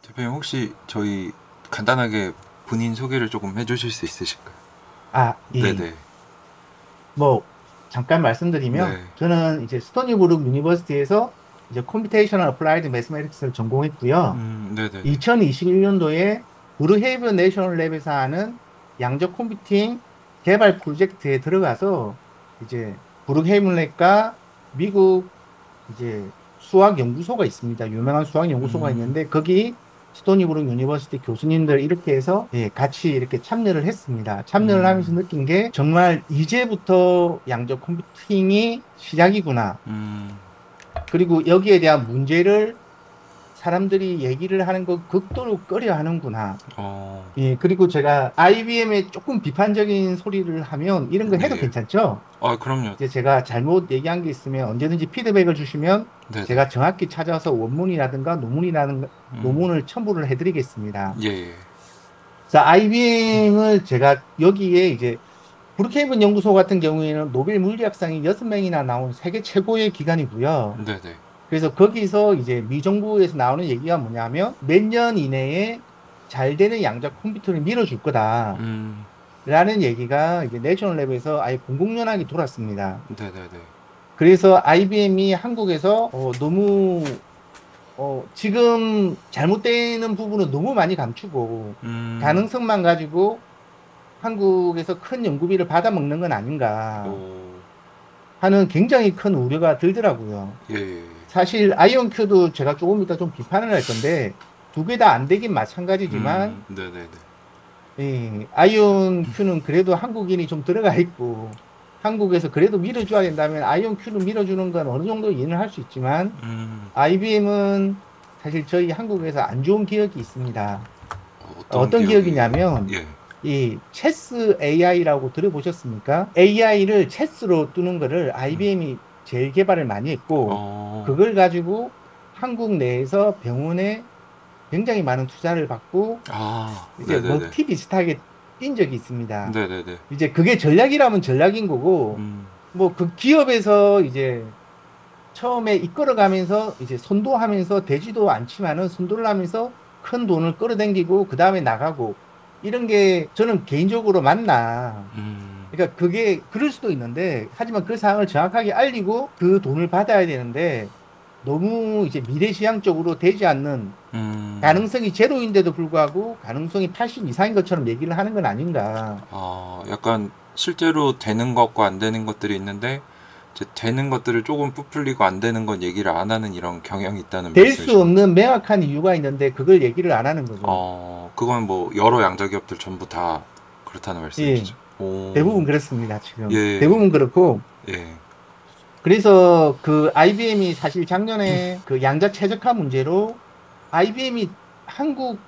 대표님 혹시 저희 간단하게 본인 소개를 조금 해주실 수 있으실까요? 예. 네네. 뭐, 잠깐 말씀드리면, 네. 저는 이제 스토니브룩 유니버시티에서 이제 컴퓨테이셔널 어플라이드 매스매틱스를 전공했고요. 네네네. 2021년도에 브루헤이븐 내셔널 랩에서 하는 양적 컴퓨팅 개발 프로젝트에 들어가서 이제 브룩헤이븐 랩과 미국 이제 수학 연구소가 있습니다. 유명한 수학 연구소가 음, 있는데 거기 스토니브룩 유니버시티 교수님들 이렇게 해서 같이 이렇게 참여를 했습니다. 참여를 하면서 음, 느낀 게 정말 이제부터 양적 컴퓨팅이 시작이구나. 음, 그리고 여기에 대한 문제를 사람들이 얘기를 하는 거 극도로 꺼려 하는구나. 어, 그리고 제가 IBM에 조금 비판적인 소리를 하면 이런 거 해도 예. 괜찮죠? 그럼요. 이제 제가 잘못 얘기한 게 있으면 언제든지 피드백을 주시면 네네. 제가 정확히 찾아서 원문이라든가 논문이라든가 음, 논문을 첨부를 해드리겠습니다. 예, 예. 자, IBM을 제가 여기에 이제 브룩헤이븐 연구소 같은 경우에는 노벨 물리학상이 6명이나 나온 세계 최고의 기관이고요. 네네. 그래서 거기서 이제 미 정부에서 나오는 얘기가 뭐냐면 몇 년 이내에 잘 되는 양자 컴퓨터를 밀어줄 거다. 음, 라는 얘기가 이제 내셔널 랩에서 아예 공공연하게 돌았습니다. 네네네. 그래서 IBM이 한국에서 너무 지금 잘못되는 부분은 너무 많이 감추고 음, 가능성만 가지고 한국에서 큰 연구비를 받아먹는 건 아닌가 오, 하는 굉장히 큰 우려가 들더라고요. 예, 예, 예. 사실 아이온큐도 제가 조금 이따 좀 비판을 할 건데 두 개 다 안 되긴 마찬가지지만 네네네. 아이온큐는 그래도 한국인이 좀 들어가 있고 한국에서 그래도 밀어줘야 된다면 아이온큐는 밀어주는 건 어느 정도 이해는 할 수 있지만 IBM은 사실 저희 한국에서 안 좋은 기억이 있습니다. 어떤 어떤 기억이, 기억이냐면 예. 이 체스 AI라고 들어보셨습니까? AI를 체스로 뜨는 거를 음, IBM이 제일 개발을 많이 했고 어, 그걸 가지고 한국 내에서 병원에 굉장히 많은 투자를 받고 이제 네네네. 먹튀 비슷하게 뛴 적이 있습니다. 네네네. 이제 그게 전략이라면 전략인 거고 음, 뭐 그 기업에서 이제 처음에 이끌어가면서 이제 선도하면서 되지도 않지만은 선도를 하면서 큰 돈을 끌어당기고 그 다음에 나가고 이런 게 저는 개인적으로 맞나. 음, 그러니까 그게 그럴 수도 있는데 하지만 그 사항을 정확하게 알리고 그 돈을 받아야 되는데 너무 이제 미래지향적으로 되지 않는 음. 가능성이 제로인데도 불구하고 가능성이 80 이상인 것처럼 얘기를 하는 건 아닌가. 약간 실제로 되는 것과 안 되는 것들이 있는데 이제 되는 것들을 조금 부풀리고 안 되는 건 얘기를 안 하는 이런 경향이 있다는 될 수 말씀이신 거죠. 없는 명확한 이유가 있는데 그걸 얘기를 안 하는 거죠. 그건 뭐 여러 양자기업들 전부 다 그렇다는 예. 말씀이시죠. 오, 대부분 그렇습니다, 지금. 예, 대부분 그렇고. 예, 그래서 그 IBM이 사실 작년에 그 양자 최적화 문제로 IBM이 한국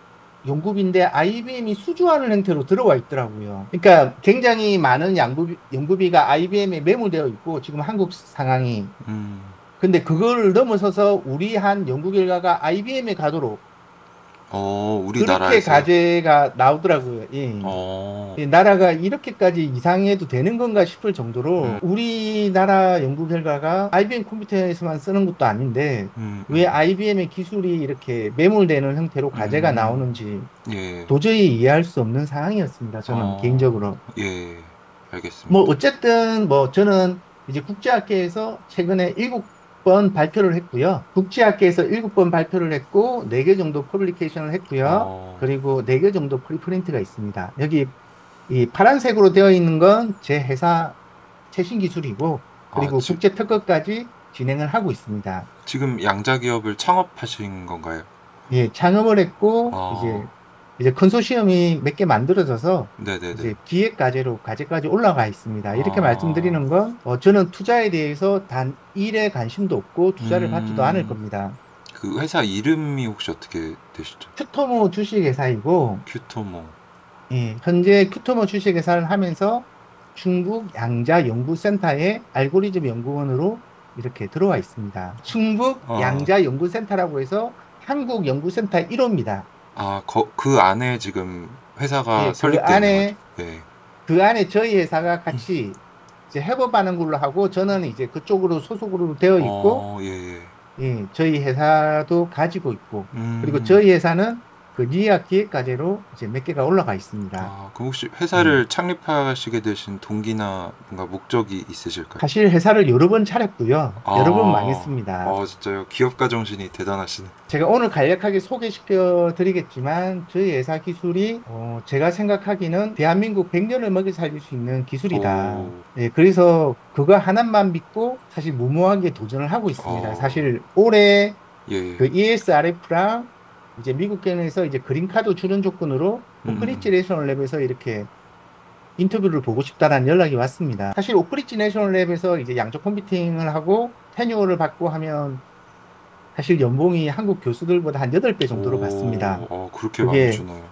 연구비인데 IBM이 수주하는 형태로 들어와 있더라고요. 그러니까 굉장히 많은 연구비가 IBM에 매몰되어 있고 지금 한국 상황이. 음, 근데 그걸 넘어서서 우리 한 연구 결과가 IBM에 가도록 그렇게 우리나라에서요. 과제가 나오더라고요. 예. 어, 이 나라가 이렇게까지 이상해도 되는 건가 싶을 음, 정도로 우리나라 연구 결과가 IBM 컴퓨터에서만 쓰는 것도 아닌데 음, 왜 IBM의 기술이 이렇게 매몰되는 형태로 과제가 음, 나오는지 예, 도저히 이해할 수 없는 상황이었습니다. 저는 어, 개인적으로. 예, 뭐 알겠습니다. 어쨌든 뭐 저는 이제 국제학회에서 최근에 7번 발표를 했고요. 국제학회에서 7번 발표를 했고 4개 정도 퍼블리케이션을 했고요. 어, 그리고 4개 정도 프리프린트가 있습니다. 여기 이 파란색으로 되어 있는 건 제 회사 최신 기술이고 아, 그리고 국제 특허까지 진행을 하고 있습니다. 지금 양자기업을 창업하신 건가요? 예, 창업을 했고 어, 이제 컨소시엄이 몇 개 만들어져서 네네네. 이제 기획 과제까지 올라가 있습니다. 이렇게 어, 말씀드리는 건 저는 투자에 대해서 단 일에 관심도 없고 투자를 받지도 않을 음, 겁니다. 그 회사 이름이 혹시 어떻게 되시죠? 큐토모 주식회사이고 큐토모. 현재 큐토모 주식회사를 하면서 충북 양자연구센터의 알고리즘 연구원으로 이렇게 들어와 있습니다. 충북 어, 양자연구센터라고 해서 한국연구센터 1호입니다. 그 안에 지금 회사가 예, 그 설립되어 있는 거죠. 안에 네. 그 안에 저희 회사가 같이 이제 협업하는 걸로 하고 저는 이제 그쪽으로 소속으로 되어 있고 예, 예. 저희 회사도 가지고 있고 그리고 음, 저희 회사는 그 니아 기획과제로 이제 몇 개가 올라가 있습니다. 아, 그럼 혹시 회사를 창립하시게 되신 동기나 뭔가 목적이 있으실까요? 사실 회사를 여러 번 차렸고요. 여러 번 망했습니다. 진짜요? 기업가 정신이 대단하시네. 제가 오늘 간략하게 소개시켜 드리겠지만 저희 회사 기술이 제가 생각하기는 대한민국 100년을 먹여 살릴 수 있는 기술이다. 오. 예, 그래서 그거 하나만 믿고 사실 무모하게 도전을 하고 있습니다. 사실 올해 예. 그 ESRF랑 이제 미국견에서 이제 그린카드 출연 조건으로 오크리지 내셔널 랩에서 이렇게 인터뷰를 보고 싶다라는 연락이 왔습니다. 사실 오크리지 내셔널 랩에서 이제 양적 컴퓨팅을 하고 테뉴어를 받고 하면 사실 연봉이 한국 교수들보다 한 8배 정도로 받습니다. 그렇게 그게 많이 주나요?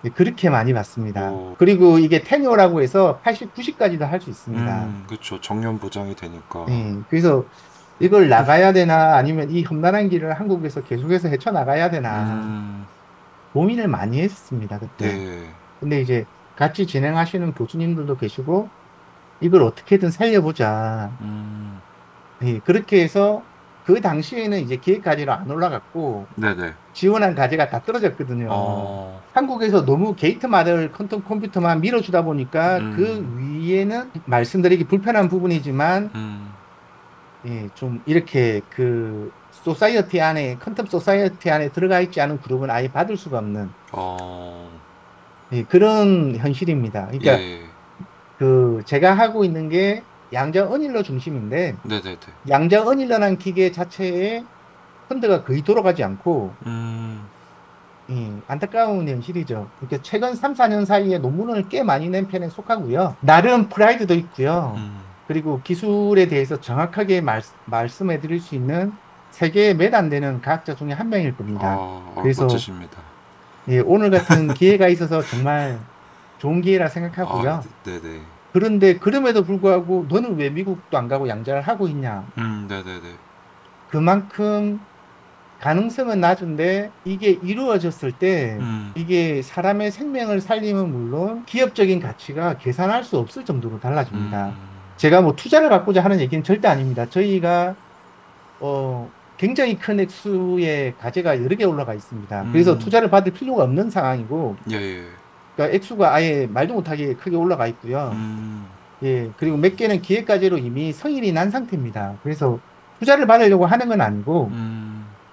예, 그렇게 많이 받습니다. 오. 그리고 이게 테뉴어라고 해서 80, 90까지도 할 수 있습니다. 그렇죠. 정년 보장이 되니까. 예, 그래서 이걸 나가야 되나 아니면 이 험난한 길을 한국에서 계속해서 헤쳐나가야 되나 고민을 많이 했습니다. 그때. 네. 근데 이제 같이 진행하시는 교수님들도 계시고 이걸 어떻게든 살려보자. 예, 그렇게 해서 그 당시에는 이제 기획과제로 안 올라갔고 네네. 지원한 과제가 다 떨어졌거든요. 한국에서 너무 게이트 마들 퀀텀 컴퓨터만 밀어주다 보니까 그 위에는 말씀드리기 불편한 부분이지만 예, 좀 이렇게 그 소사이어티 안에 퀀텀 소사이어티 안에 들어가 있지 않은 그룹은 아예 받을 수가 없는 예, 그런 현실입니다. 그러니까 예. 그 제가 하고 있는 게 양자 언일러 중심인데 네네네. 양자 언일러란 기계 자체에 펀드가 거의 돌아가지 않고 안타까운 현실이죠. 그러니까 최근 3, 4년 사이에 논문을 꽤 많이 낸 편에 속하고요. 나름 프라이드도 있고요. 그리고 기술에 대해서 정확하게 말씀해 드릴 수 있는 세계에 몇 안 되는 과학자 중에 한 명일 겁니다. 그래서 멋지십니다. 예, 오늘 같은 기회가 있어서 정말 좋은 기회라 생각하고요. 네네. 그런데 그럼에도 불구하고 너는 왜 미국도 안 가고 양자를 하고 있냐? 네네네. 그만큼 가능성은 낮은데 이게 이루어졌을 때 이게 사람의 생명을 살리면 물론 기업적인 가치가 계산할 수 없을 정도로 달라집니다. 제가 뭐 투자를 받고자 하는 얘기는 절대 아닙니다. 저희가 굉장히 큰 액수의 과제가 여러 개 올라가 있습니다. 그래서 투자를 받을 필요가 없는 상황이고 예. 그러니까 액수가 아예 말도 못하게 크게 올라가 있고요. 예, 그리고 몇 개는 기획과제로 이미 성인이 난 상태입니다. 그래서 투자를 받으려고 하는 건 아니고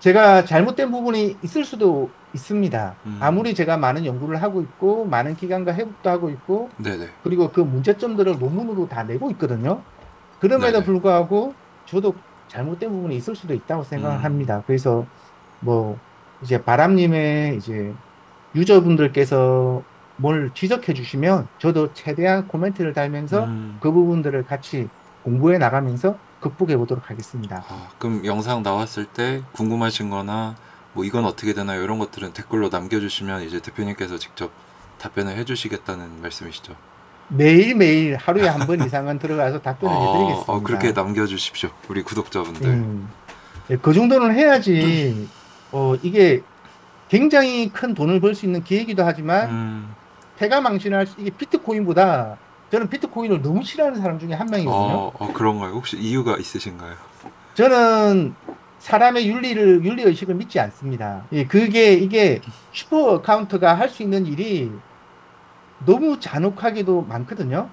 제가 잘못된 부분이 있을 수도 있습니다. 아무리 제가 많은 연구를 하고 있고 많은 기관과 협업도 하고 있고 네네. 그리고 그 문제점들을 논문으로 다 내고 있거든요. 그럼에도 네네. 불구하고 저도 잘못된 부분이 있을 수도 있다고 생각을 합니다. 그래서 뭐 이제 바람님의 이제 유저분들께서 뭘 지적해 주시면 저도 최대한 코멘트를 달면서 그 부분들을 같이 공부해 나가면서 극복해 보도록 하겠습니다. 그럼 영상 나왔을 때 궁금하신 거나 뭐 이건 어떻게 되나요? 이런 것들은 댓글로 남겨주시면 이제 대표님께서 직접 답변을 해주시겠다는 말씀이시죠? 매일매일 하루에 한 번 이상은 들어가서 답변을 해드리겠습니다. 그렇게 남겨주십시오. 우리 구독자분들. 네, 그 정도는 해야지 이게 굉장히 큰 돈을 벌 수 있는 기회이기도 하지만 패가망신할 수, 이게 비트코인보다 저는 비트코인을 너무 싫어하는 사람 중에 한 명이거든요. 그런가요? 혹시 이유가 있으신가요? 저는 사람의 윤리의식을 믿지 않습니다. 예, 이게 슈퍼 어카운트가 할 수 있는 일이 너무 잔혹하게도 많거든요.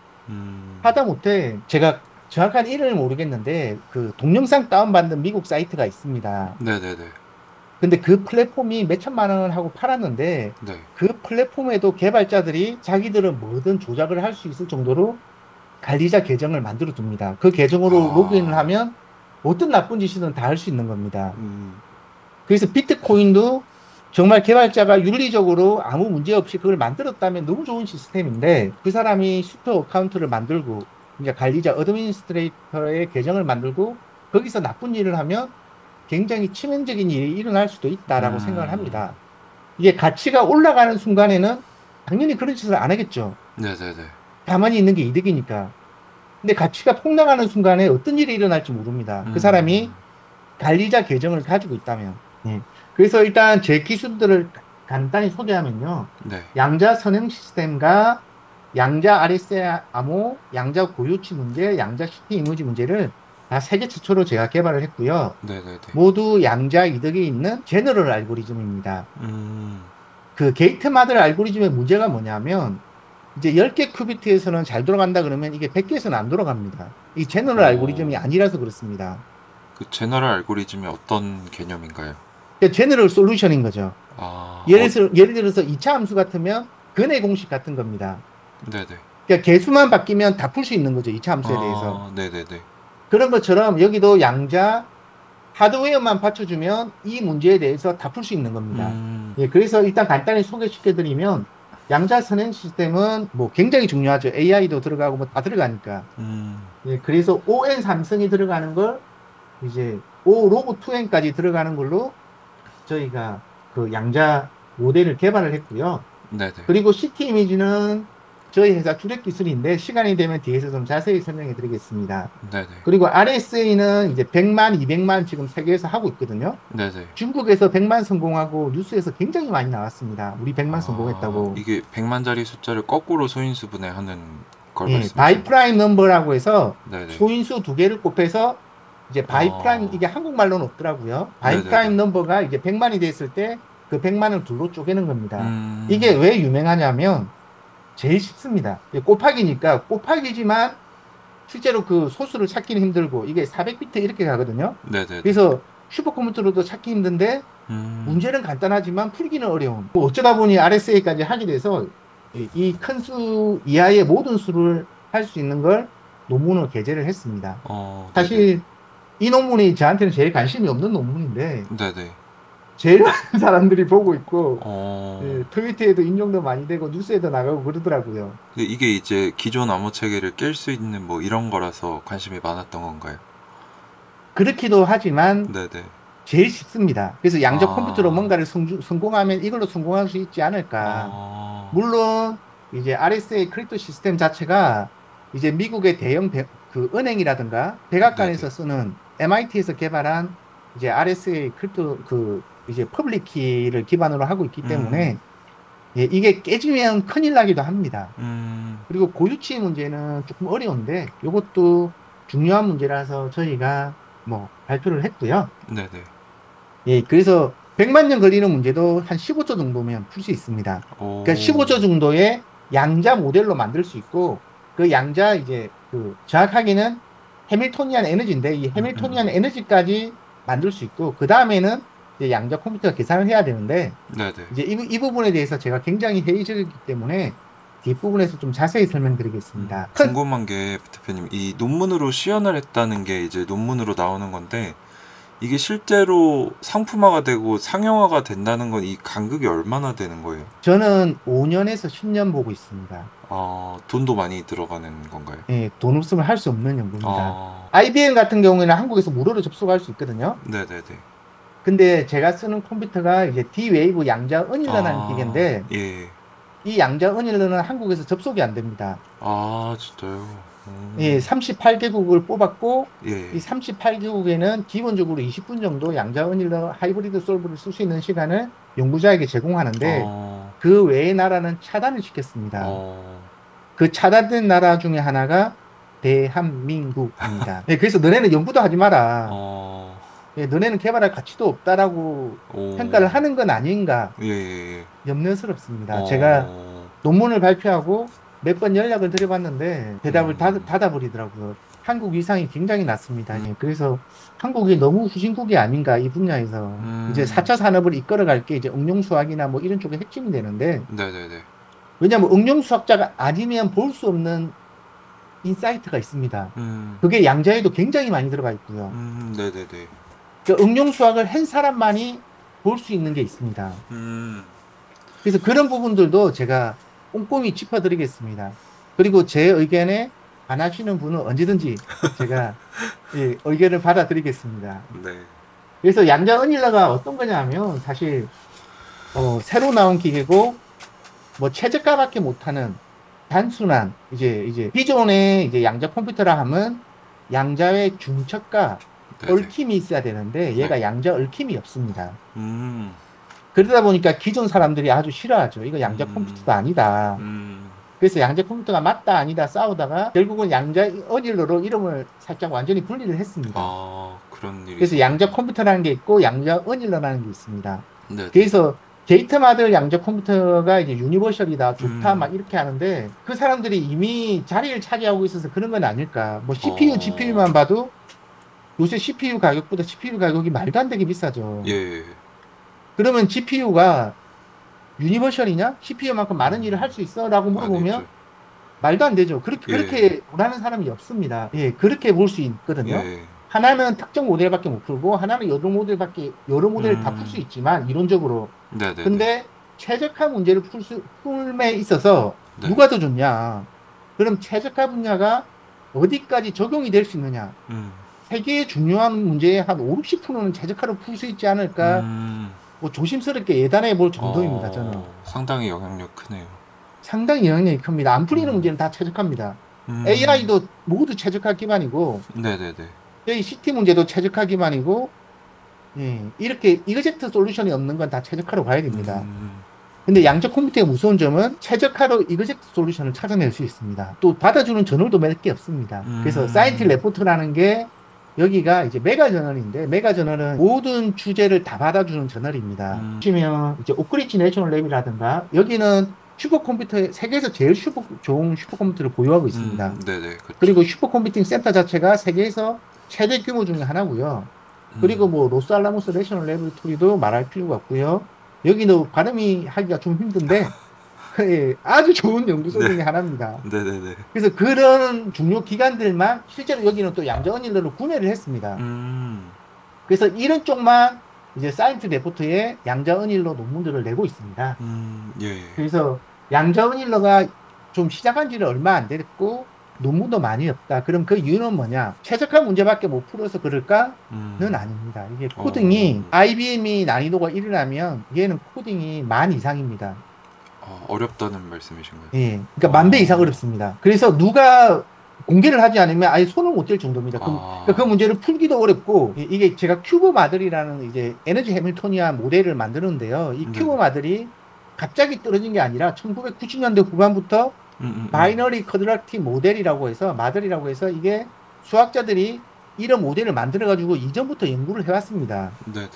하다못해 제가 정확한 이름을 모르겠는데 그 동영상 다운받는 미국 사이트가 있습니다. 네네네. 근데 그 플랫폼이 몇 천만 원 하고 팔았는데 네. 그 플랫폼에도 개발자들이 자기들은 뭐든 조작을 할 수 있을 정도로 관리자 계정을 만들어 둡니다. 그 계정으로 로그인을 하면 어떤 나쁜 짓이든 다 할 수 있는 겁니다. 그래서 비트코인도 정말 개발자가 윤리적으로 아무 문제 없이 그걸 만들었다면 너무 좋은 시스템인데 그 사람이 슈퍼 어카운트를 만들고 그러니까 관리자 어드미니스트레이터의 계정을 만들고 거기서 나쁜 일을 하면 굉장히 치명적인 일이 일어날 수도 있다라고 생각을 합니다. 이게 가치가 올라가는 순간에는 당연히 그런 짓을 안 하겠죠. 네네네. 가만히 있는 게 이득이니까. 근데 가치가 폭락하는 순간에 어떤 일이 일어날지 모릅니다. 그 사람이 관리자 계정을 가지고 있다면. 그래서 일단 제 기술들을 간단히 소개하면요. 네. 양자 선행 시스템과 양자 RSA 암호, 양자 고유치 문제, 양자 CT 이미지 문제를 다 세계 최초로 제가 개발을 했고요. 네네네. 모두 양자 이득이 있는 제너럴 알고리즘입니다. 그 게이트 마들 알고리즘의 문제가 뭐냐면 이제 10개 큐비트에서는 잘 돌아간다 그러면 이게 100개에서는 안 돌아갑니다. 이 제너럴 알고리즘이 어, 아니라서 그렇습니다. 그 제너럴 알고리즘이 어떤 개념인가요? 제너럴 솔루션인 거죠. 아, 예를 들어서 2차 함수 같으면 근의 공식 같은 겁니다. 네네. 그러니까 개수만 바뀌면 다 풀 수 있는 거죠. 2차 함수에 대해서. 네네네. 그런 것처럼 여기도 양자 하드웨어만 받쳐주면 이 문제에 대해서 다 풀 수 있는 겁니다. 음, 예, 그래서 일단 간단히 소개시켜드리면 양자 선행 시스템은 뭐 굉장히 중요하죠. AI도 들어가고 뭐 다 들어가니까. 음, 예, 그래서 ON 삼성이 들어가는 걸 이제 O 로고 2N까지 들어가는 걸로 저희가 그 양자 모델을 개발을 했고요. 네네. 그리고 CT 이미지는 저희 회사 주력 기술인데 시간이 되면 뒤에서 좀 자세히 설명해 드리겠습니다. 네네. 그리고 RSA는 이제 100만, 200만 지금 세계에서 하고 있거든요. 네네. 중국에서 100만 성공하고 뉴스에서 굉장히 많이 나왔습니다. 우리 100만 성공했다고. 이게 100만짜리 숫자를 거꾸로 소인수분해하는 걸 예, 말씀하시는 바이 거죠? 프라임 넘버라고 해서 네네. 소인수 두 개를 곱해서 이제 바이 프라임 아, 이게 한국말로는 없더라고요. 바이 프라임 네네네. 넘버가 이제 100만이 됐을 때 그 100만을 둘로 쪼개는 겁니다. 이게 음, 왜 유명하냐면 제일 쉽습니다. 곱하기니까 곱하기지만 실제로 그 소수를 찾기는 힘들고 이게 400비트 이렇게 가거든요. 네네네. 그래서 슈퍼컴퓨터로도 찾기 힘든데 음, 문제는 간단하지만 풀기는 어려운. 뭐 어쩌다 보니 RSA까지 하게 돼서 이 큰 수 이하의 모든 수를 할 수 있는 걸 논문으로 게재를 했습니다. 네네. 사실 이 논문이 저한테는 제일 관심이 없는 논문인데 네네. 제일 많은 사람들이 보고 있고 어, 트위터에도 인용도 많이 되고 뉴스에도 나가고 그러더라고요. 이게 이제 기존 암호 체계를 깰 수 있는 뭐 이런 거라서 관심이 많았던 건가요? 그렇기도 하지만 네네. 제일 쉽습니다. 그래서 양적 컴퓨터로 아, 뭔가를 성공하면 이걸로 성공할 수 있지 않을까. 아, 물론 이제 RSA 크립토 시스템 자체가 이제 미국의 대형 그 은행이라든가 네네. 백악관에서 쓰는 MIT에서 개발한 이제 RSA 크립토 그 이제 퍼블릭 키를 기반으로 하고 있기 음, 때문에 예, 이게 깨지면 큰일 나기도 합니다. 음, 그리고 고유치 문제는 조금 어려운데 이것도 중요한 문제라서 저희가 뭐 발표를 했고요. 네네. 예, 그래서 100만 년 걸리는 문제도 한 15초 정도면 풀 수 있습니다. 그러니까 오, 15초 정도의 양자 모델로 만들 수 있고 그 양자 이제 그 정확하게는 해밀토니안 에너지인데 이 해밀토니안 에너지까지 만들 수 있고 그 다음에는 이제 양자 컴퓨터가 계산을 해야 되는데 네네. 이제 이 부분에 대해서 제가 굉장히 회의적이기 때문에 뒷부분에서 좀 자세히 설명드리겠습니다. 궁금한 게 대표님 이 논문으로 시연을 했다는 게 이제 논문으로 나오는 건데 이게 실제로 상품화가 되고 상용화가 된다는 건 이 간극이 얼마나 되는 거예요? 저는 5년에서 10년 보고 있습니다. 돈도 많이 들어가는 건가요? 예, 돈 없으면 할 수 없는 연구입니다. 아, IBM 같은 경우에는 한국에서 무료로 접속할 수 있거든요. 네네네. 근데 제가 쓰는 컴퓨터가 이제 D-Wave 양자 언일러라는 기계인데 예. 이 양자 언일러는 한국에서 접속이 안 됩니다. 진짜요? 예, 38개국을 뽑았고 이 예. 38개국에는 기본적으로 20분 정도 양자 언일러 하이브리드 솔브를 쓸 수 있는 시간을 연구자에게 제공하는데 어, 그 외의 나라는 차단을 시켰습니다. 어, 그 차단된 나라 중에 하나가 대한민국입니다. 예, 그래서 너네는 연구도 하지 마라. 어, 예, 너네는 개발할 가치도 없다라고 평가를 오, 하는 건 아닌가 예, 예. 염려스럽습니다. 제가 어, 논문을 발표하고 몇 번 연락을 드려봤는데 대답을 음, 닫아버리더라고요. 한국 위상이 굉장히 낮습니다. 음, 예, 그래서 한국이 너무 후진국이 아닌가 이 분야에서 이제 음, 4차 산업을 이끌어갈 게 이제 응용수학이나 뭐 이런 쪽이 핵심이 되는데 네네네. 왜냐하면 응용수학자가 아니면 볼 수 없는 인사이트가 있습니다. 음, 그게 양자에도 굉장히 많이 들어가 있고요. 네네네. 그 응용 수학을 한 사람만이 볼 수 있는 게 있습니다. 음, 그래서 그런 부분들도 제가 꼼꼼히 짚어드리겠습니다. 그리고 제 의견에 안 하시는 분은 언제든지 제가 예, 의견을 받아드리겠습니다. 네. 그래서 양자 은일러가 어떤 거냐면 사실 새로 나온 기계고 뭐 최저가밖에 못하는 단순한 이제 기존의 이제 양자 컴퓨터라 하면 양자의 중첩과 네네. 얽힘이 있어야 되는데 네. 얘가 양자 얽힘이 없습니다. 음, 그러다 보니까 기존 사람들이 아주 싫어하죠. 이거 양자 음, 컴퓨터도 아니다. 음, 그래서 양자 컴퓨터가 맞다 아니다 싸우다가 결국은 양자 언일러로 이름을 살짝 완전히 분리를 했습니다. 그런 일이 그래서 양자 있었군요. 컴퓨터라는 게 있고 양자 언일러라는 게 있습니다. 네네. 그래서 게이트 마들 양적 컴퓨터가 이제 유니버셜이다, 좋다, 음. 막 이렇게 하는데 그 사람들이 이미 자리를 차지하고 있어서 그런 건 아닐까. 뭐 CPU, 어. GPU만 봐도 요새 CPU 가격보다 CPU 가격이 말도 안 되게 비싸죠. 예. 그러면 GPU가 유니버셜이냐? CPU만큼 많은 일을 할 음. 수 있어? 라고 물어보면 아니죠. 말도 안 되죠. 그렇게, 예. 그렇게 원하는 사람이 없습니다. 예, 그렇게 볼 수 있거든요. 예. 하나는 특정 모델밖에 못 풀고, 하나는 여러 모델을 다 풀 수 음. 있지만, 이론적으로. 네네네. 근데 최적화 문제를 풀에 있어서 네. 누가 더 좋냐? 그럼 최적화 분야가 어디까지 적용이 될 수 있느냐? 음. 세계의 중요한 문제의 한 5, 60%는 최적화로 풀 수 있지 않을까? 음. 뭐 조심스럽게 예단해 볼 정도입니다, 저는. 상당히 영향력 크네요. 상당히 영향력이 큽니다. 안 풀리는 음. 문제는 다 최적화입니다. 음. AI도 모두 최적화 기반이고, 네네네. 저희 CT 문제도 최적화 기반이고, 예, 이렇게 이그젝트 솔루션이 없는 건 다 최적화로 가야 됩니다. 음. 근데 양적 컴퓨터의 무서운 점은 최적화로 이그젝트 솔루션을 찾아낼 수 있습니다. 또 받아주는 저널도 몇 개 없습니다. 그래서 사이언티픽 레포트라는 게 여기가 이제 메가 저널인데, 메가 저널은 모든 주제를 다 받아주는 저널입니다. 보시면 이제 오크리치 내셔널 랩이라든가 여기는 슈퍼컴퓨터, 세계에서 제일 좋은 슈퍼컴퓨터를 보유하고 있습니다. 네네. 그렇죠. 그리고 슈퍼컴퓨팅 센터 자체가 세계에서 최대 규모 중에 하나고요. 그리고 뭐 로스알라모스 내셔널 레보레토리도 말할 필요가 없고요. 여기는 발음이 하기가 좀 힘든데 예, 아주 좋은 연구소 네. 중에 하나입니다. 네네네. 그래서 그런 중요 기관들만 실제로 여기는 또 양자 언일러를 구매를 했습니다. 그래서 이런 쪽만 이제 사이언스 레포트에 양자 언일러 논문들을 내고 있습니다. 예. 그래서 양자 언일러가 좀 시작한 지는 얼마 안 됐고 논문도 많이 없다. 그럼 그 이유는 뭐냐? 최적화 문제밖에 못 풀어서 그럴까는 아닙니다. 이게 코딩이 IBM이 난이도가 1이라면 얘는 코딩이 10,000 이상입니다. 어렵다는 말씀이신가요? 예, 그러니까 10,000배 이상 어렵습니다. 그래서 누가 공개를 하지 않으면 아예 손을 못 댈 정도입니다. 그러니까 그 문제를 풀기도 어렵고 이게 제가 큐브 마들이라는 이제 에너지 해밀토니안 모델을 만드는데요. 이 큐브 마들이 갑자기 떨어진 게 아니라 1990년대 후반부터 바이너리 쿼드라틱 모델이라고 해서 마들이라고 해서 이게 수학자들이 이런 모델을 만들어 가지고 이전부터 연구를 해왔습니다. 네네.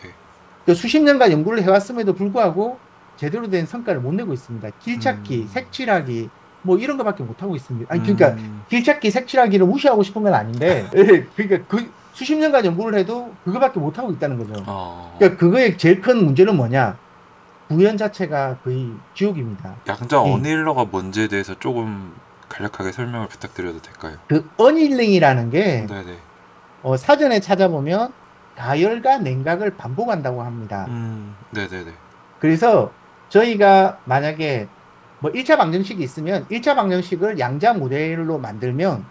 그러니까 수십 년간 연구를 해왔음에도 불구하고 제대로 된 성과를 못 내고 있습니다. 길찾기, 색칠하기 뭐 이런 거밖에 못 하고 있습니다. 아니 그러니까 길찾기, 색칠하기를 무시하고 싶은 건 아닌데 그러니까 그 수십 년간 연구를 해도 그거밖에 못 하고 있다는 거죠. 그러니까 그거의 제일 큰 문제는 뭐냐? 구현 자체가 거의 지옥입니다. 양자 언일러가 뭔지에 대해서 조금 간략하게 설명을 부탁드려도 될까요? 그 어닐링이라는 게 네네. 사전에 찾아보면 가열과 냉각을 반복한다고 합니다. 네네네. 그래서 저희가 만약에 뭐 1차 방정식이 있으면 1차 방정식을 양자 모델로 만들면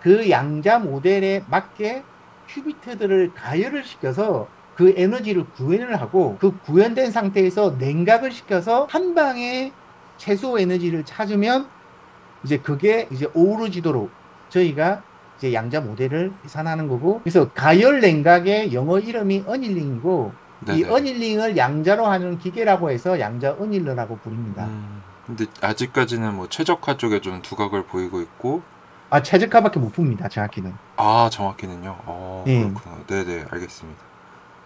그 양자 모델에 맞게 큐비트들을 가열을 시켜서 그 에너지를 구현을 하고 그 구현된 상태에서 냉각을 시켜서 한 방에 최소 에너지를 찾으면 이제 그게 이제 어우러지도록 저희가 이제 양자 모델을 계산하는 거고, 그래서 가열 냉각의 영어 이름이 어닐링이고 이 어닐링을 양자로 하는 기계라고 해서 양자 어닐러라고 부릅니다. 근데 아직까지는 뭐 최적화 쪽에 좀 두각을 보이고 있고 최적화밖에 못 풉니다. 정확히는. 정확히는요. 예. 그렇구나. 네네, 알겠습니다.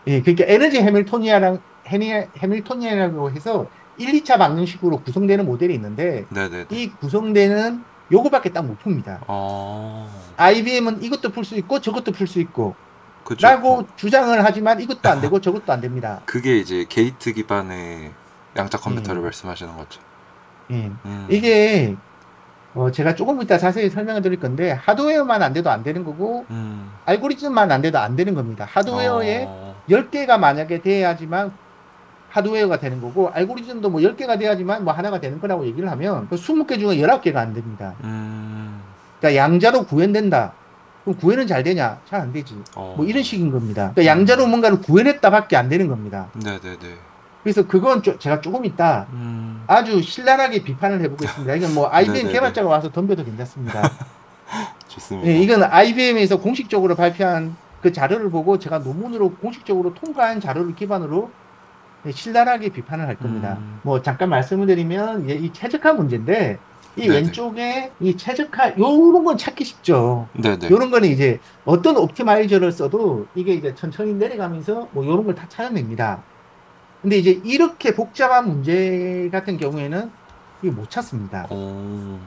예, 그러니까 에너지 해밀토니안이라고 해서 1, 2차 방정식으로 구성되는 모델이 있는데 네네. 이 구성되는 요거밖에 딱 못 풉니다. IBM은 이것도 풀 수 있고 저것도 풀 수 있고 그쵸. 라고 주장을 하지만 이것도 안 되고 저것도 안 됩니다. 그게 이제 게이트 기반의 양자 컴퓨터를 말씀하시는 거죠. 예. 이게 제가 조금 이따 자세히 설명을 드릴 건데 하드웨어만 안 돼도 안 되는 거고 알고리즘만 안 돼도 안 되는 겁니다. 하드웨어에 10개가 만약에 돼야지만 하드웨어가 되는 거고 알고리즘도 뭐 10개가 돼야지만 뭐 하나가 되는 거라고 얘기를 하면 20개 중에 19개가 안 됩니다. 그러니까 양자로 구현된다. 그럼 구현은 잘 되냐? 잘 안 되지. 뭐 이런 식인 겁니다. 그러니까 양자로 뭔가를 구현했다밖에 안 되는 겁니다. 네네네. 그래서 그건 제가 조금 이따 아주 신랄하게 비판을 해보겠습니다. 이건 뭐 IBM 개발자가 와서 덤벼도 괜찮습니다. 좋습니다. 예, 이건 IBM에서 공식적으로 발표한 그 자료를 보고 제가 논문으로 공식적으로 통과한 자료를 기반으로 신랄하게 비판을 할 겁니다. 뭐 잠깐 말씀을 드리면 이 최적화 문제인데 이 왼쪽에 이 최적화 요런 건 찾기 쉽죠. 네네. 요런 거는 이제 어떤 옵티마이저를 써도 이게 이제 천천히 내려가면서 뭐 요런 걸 다 찾아냅니다. 근데 이제 이렇게 복잡한 문제 같은 경우에는 이게 못 찾습니다. 오.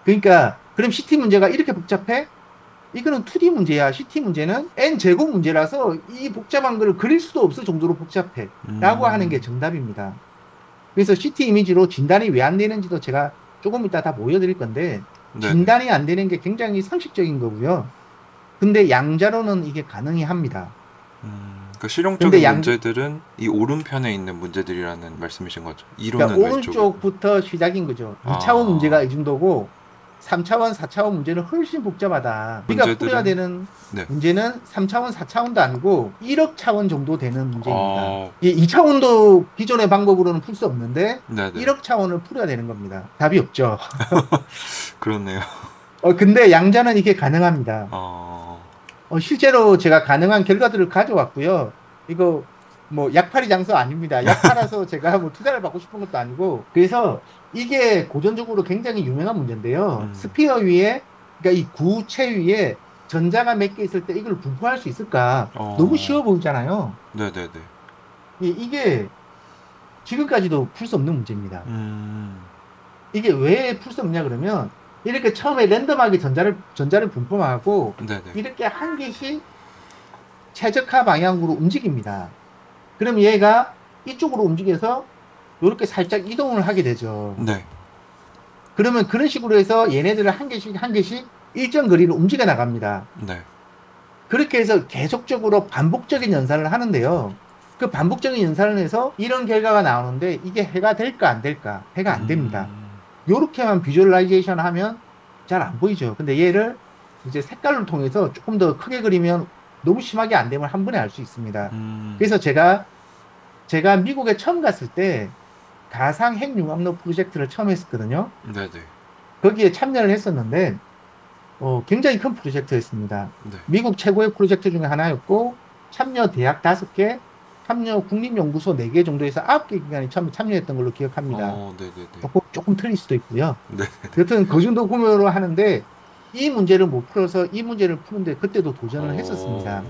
그러니까 그럼 CT 문제가 이렇게 복잡해? 이거는 2D 문제야. CT 문제는 N제곱 문제라서 이 복잡한 걸 그릴 수도 없을 정도로 복잡해. 라고 하는 게 음. 정답입니다. 그래서 CT 이미지로 진단이 왜 안 되는지도 제가 조금 이따 다 보여드릴 건데, 네네. 진단이 안 되는 게 굉장히 상식적인 거고요. 근데 양자로는 이게 가능히 합니다. 그러니까 근데 실용적인 문제들은 이 오른편에 있는 문제들이라는 말씀이신 거죠. 그러니까 이론은 왼쪽이고. 오른쪽부터 시작인 거죠. 2차원 문제가 아, 이 정도고 3차원, 4차원 문제는 훨씬 복잡하다. 우리가 풀어야 문제들은 되는 네. 문제는 3차원, 4차원도 아니고 1억 차원 정도 되는 문제입니다. 아, 이 2차원도 기존의 방법으로는 풀 수 없는데 네네. 1억 차원을 풀어야 되는 겁니다. 답이 없죠. 그렇네요. 근데 양자는 이게 가능합니다. 어, 실제로 제가 가능한 결과들을 가져왔고요. 이거 뭐 약팔이 장소 아닙니다. 약 팔아서 제가 뭐 투자를 받고 싶은 것도 아니고. 그래서 이게 고전적으로 굉장히 유명한 문제인데요. 음, 스피어 위에, 그러니까 이 구체 위에 전자가 몇 개 있을 때 이걸 분포할 수 있을까? 너무 어, 쉬워 보이잖아요. 네네네. 이게 지금까지도 풀 수 없는 문제입니다. 음, 이게 왜 풀 수 없냐 그러면 이렇게 처음에 랜덤하게 전자를 분포하고 네네. 이렇게 한 개씩 최적화 방향으로 움직입니다. 그럼 얘가 이쪽으로 움직여서 이렇게 살짝 이동을 하게 되죠. 네, 그러면 그런 식으로 해서 얘네들을 한 개씩 한 개씩 일정 거리를 움직여 나갑니다. 네. 그렇게 해서 계속적으로 반복적인 연산을 하는데요. 그 반복적인 연산을 해서 이런 결과가 나오는데 이게 해가 될까 안 될까? 해가 안 됩니다. 음, 이렇게만 비주얼라이제이션 하면 잘 안 보이죠. 근데 얘를 이제 색깔을 통해서 조금 더 크게 그리면 너무 심하게 안 되면 한 번에 알 수 있습니다. 음, 그래서 제가 미국에 처음 갔을 때 가상 핵융합로 프로젝트를 처음 했었거든요. 네네. 거기에 참여를 했었는데 굉장히 큰 프로젝트였습니다. 네. 미국 최고의 프로젝트 중에 하나였고 참여 대학 5개, 참여 국립연구소 4개 정도에서 9개 기관이 처음 참여했던 걸로 기억합니다. 네네네. 조금 틀릴 수도 있고요. 네. 여튼 그 정도 규모로 하는데 이 문제를 못 풀어서 이 문제를 푸는데 그때도 도전을 했었습니다.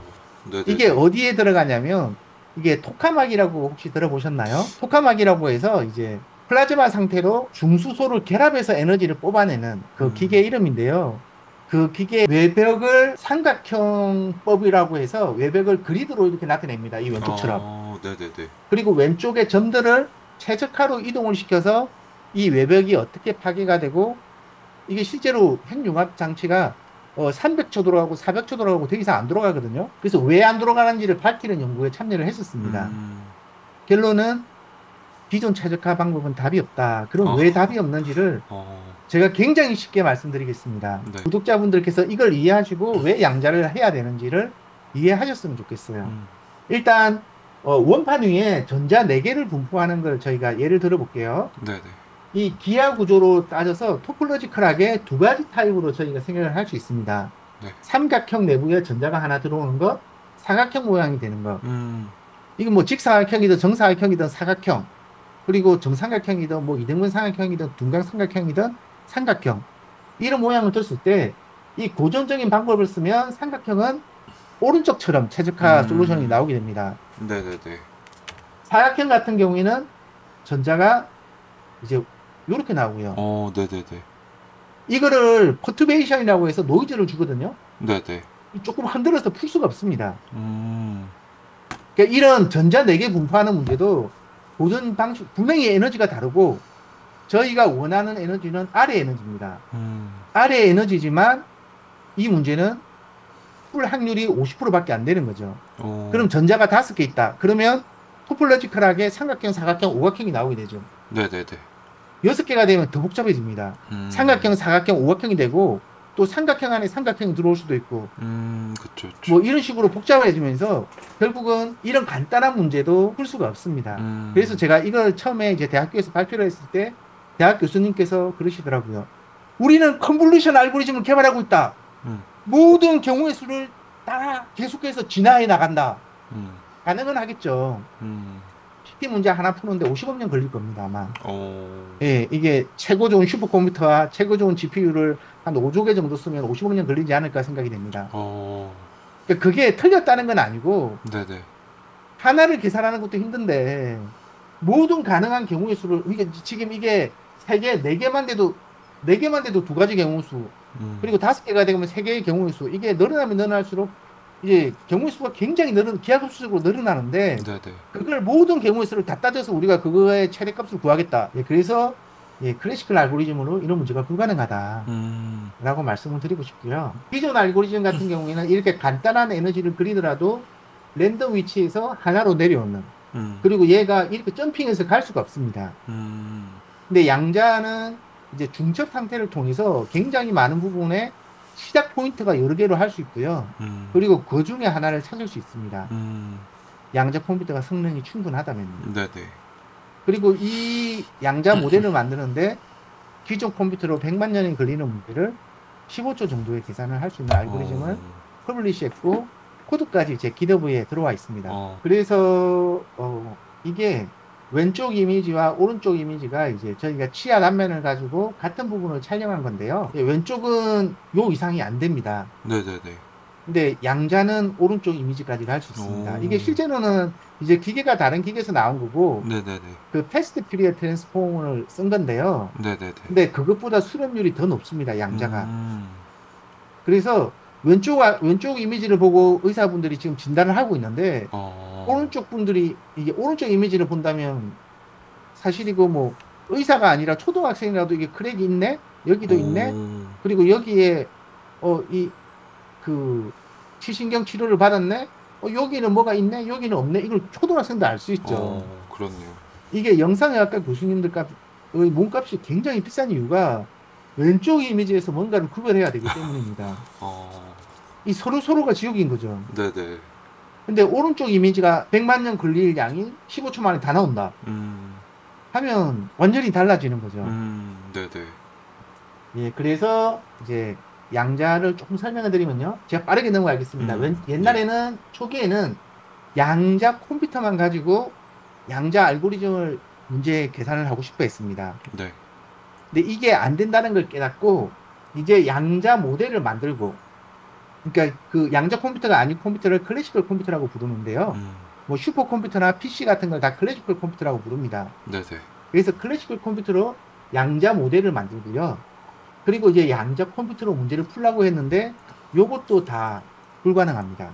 이게 네네네. 어디에 들어가냐면 이게 토카막이라고 혹시 들어보셨나요? 토카막이라고 해서 이제 플라즈마 상태로 중수소를 결합해서 에너지를 뽑아내는 그 기계 음, 이름인데요. 그 기계 외벽을 삼각형법이라고 해서 외벽을 그리드로 이렇게 나타냅니다. 이 왼쪽처럼. 네네네. 그리고 왼쪽의 점들을 최적화로 이동을 시켜서 이 외벽이 어떻게 파괴가 되고 이게 실제로 핵융합 장치가 300초 돌아가고 400초 돌아가고 더 이상 안 돌아가거든요. 그래서 왜 안 돌아가는지를 밝히는 연구에 참여를 했었습니다. 음, 결론은 기존 최적화 방법은 답이 없다. 그럼 어, 왜 답이 없는지를 어, 제가 굉장히 쉽게 말씀드리겠습니다. 네. 구독자분들께서 이걸 이해하시고 왜 양자를 해야 되는지를 이해하셨으면 좋겠어요. 음, 일단 원판 위에 전자 4개를 분포하는 걸 저희가 예를 들어 볼게요. 네네. 이 기하 구조로 따져서 토폴로지컬하게 2가지 타입으로 저희가 생각을 할 수 있습니다. 네. 삼각형 내부에 전자가 하나 들어오는 것, 사각형 모양이 되는 것. 음, 이건 뭐 직사각형이든 정사각형이든 사각형, 그리고 정삼각형이든 뭐 이등분 삼각형이든 둔각 삼각형이든 삼각형. 이런 모양을 줬을 때 이 고전적인 방법을 쓰면 삼각형은 오른쪽처럼 최적화 솔루션이 음, 나오게 됩니다. 네네네. 사각형 같은 경우에는 전자가 이제 이렇게 나오고요. 네네네. 이거를 퍼투베이션이라고 해서 노이즈를 주거든요. 네네. 조금 흔들어서 풀 수가 없습니다. 음, 그러니까 이런 전자 4개 분포하는 문제도 보존 방식, 분명히 에너지가 다르고 저희가 원하는 에너지는 아래 에너지입니다. 음, 아래 에너지지만 이 문제는 풀 확률이 50%밖에 안 되는 거죠. 그럼 오, 전자가 5개 있다. 그러면 토폴로지컬하게 삼각형, 사각형, 오각형이 나오게 되죠. 네네네. 6개가 되면 더 복잡해집니다. 삼각형, 사각형, 오각형이 되고 또 삼각형 안에 삼각형이 들어올 수도 있고 그쵸, 그쵸. 뭐 이런 식으로 복잡해지면서 결국은 이런 간단한 문제도 풀 수가 없습니다. 그래서 제가 이걸 처음에 이제 대학교에서 발표를 했을 때 대학 교수님께서 그러시더라고요. 우리는 컨볼루션 알고리즘을 개발하고 있다. 음, 모든 경우의 수를 다 계속해서 진화해 나간다. 음, 가능은 하겠죠. 음, CT 문제 하나 푸는데 50억 년 걸릴 겁니다, 아마. 오, 예, 이게 최고 좋은 슈퍼컴퓨터와 최고 좋은 GPU를 한 5조 개 정도 쓰면 50억 년 걸리지 않을까 생각이 됩니다. 오, 그러니까 그게 틀렸다는 건 아니고 네네. 하나를 계산하는 것도 힘든데 모든 가능한 경우의 수를 이게 지금 이게 세 개, 네 개만 돼도 두 가지 경우 수 그리고 다섯 개가 되면 세 개의 경우의 수 이게 늘어나면 늘어날수록 이제 경우의 수가 굉장히 기하급수적으로 늘어나는데 네네. 그걸 모든 경우의 수를 다 따져서 우리가 그거의 최대값을 구하겠다. 예, 그래서 예, 클래시컬 알고리즘으로 이런 문제가 불가능하다. 라고 말씀을 드리고 싶고요. 기존 알고리즘 같은 경우에는 이렇게 간단한 에너지를 그리더라도 랜덤 위치에서 하나로 내려오는 그리고 얘가 이렇게 점핑해서 갈 수가 없습니다. 근데 양자는 이제 중첩 상태를 통해서 굉장히 많은 부분에 시작 포인트가 여러 개로 할 수 있고요. 그리고 그 중에 하나를 찾을 수 있습니다. 양자 컴퓨터가 성능이 충분하다면요. 네네. 그리고 이 양자 모델을 만드는데 기존 컴퓨터로 100만 년이 걸리는 문제를 15초 정도의 계산을 할 수 있는 알고리즘을 퍼블리시했고 코드까지 제 기더브에 들어와 있습니다. 그래서 이게 왼쪽 이미지와 오른쪽 이미지가 이제 저희가 치아 단면을 가지고 같은 부분을 촬영한 건데요. 예, 왼쪽은 요 이상이 안 됩니다. 네네네. 근데 양자는 오른쪽 이미지까지 할 수 있습니다. 이게 실제로는 이제 기계가 다른 기계에서 나온 거고 네네네. 그 패스트 피리어 트랜스폼을 쓴 건데요. 네네네. 근데 그것보다 수렴률이 더 높습니다. 양자가. 그래서 왼쪽 이미지를 보고 의사분들이 지금 진단을 하고 있는데 오른쪽 분들이 이게 오른쪽 이미지를 본다면 사실 이거 뭐 의사가 아니라 초등학생이라도 이게 크랙이 있네 여기도 있네 그리고 여기에 이 그 시신경 치료를 받았네 여기는 뭐가 있네 여기는 없네 이걸 초등학생도 알 수 있죠. 그렇네요. 이게 영상의학과 교수님들 몸값이 굉장히 비싼 이유가 왼쪽 이미지에서 뭔가를 구별해야 되기 때문입니다. 이 서로가 지옥인 거죠. 네네. 근데 오른쪽 이미지가 100만 년 걸릴 양이 15초 만에 다 나온다. 하면 완전히 달라지는 거죠. 네네. 예, 그래서 이제 양자를 조금 설명해 드리면요. 제가 빠르게 넘어가겠습니다. 옛날에는 초기에는 양자 컴퓨터만 가지고 양자 알고리즘을 문제 계산을 하고 싶어 했습니다. 네. 근데 이게 안 된다는 걸 깨닫고 이제 양자 모델을 만들고 그러니까 그 양자 컴퓨터가 아닌 컴퓨터를 클래시컬 컴퓨터라고 부르는데요. 뭐 슈퍼컴퓨터나 PC 같은 걸 다 클래시컬 컴퓨터라고 부릅니다. 네네. 그래서 클래시컬 컴퓨터로 양자 모델을 만들고요. 그리고 이제 양자 컴퓨터로 문제를 풀라고 했는데 요것도 다 불가능합니다.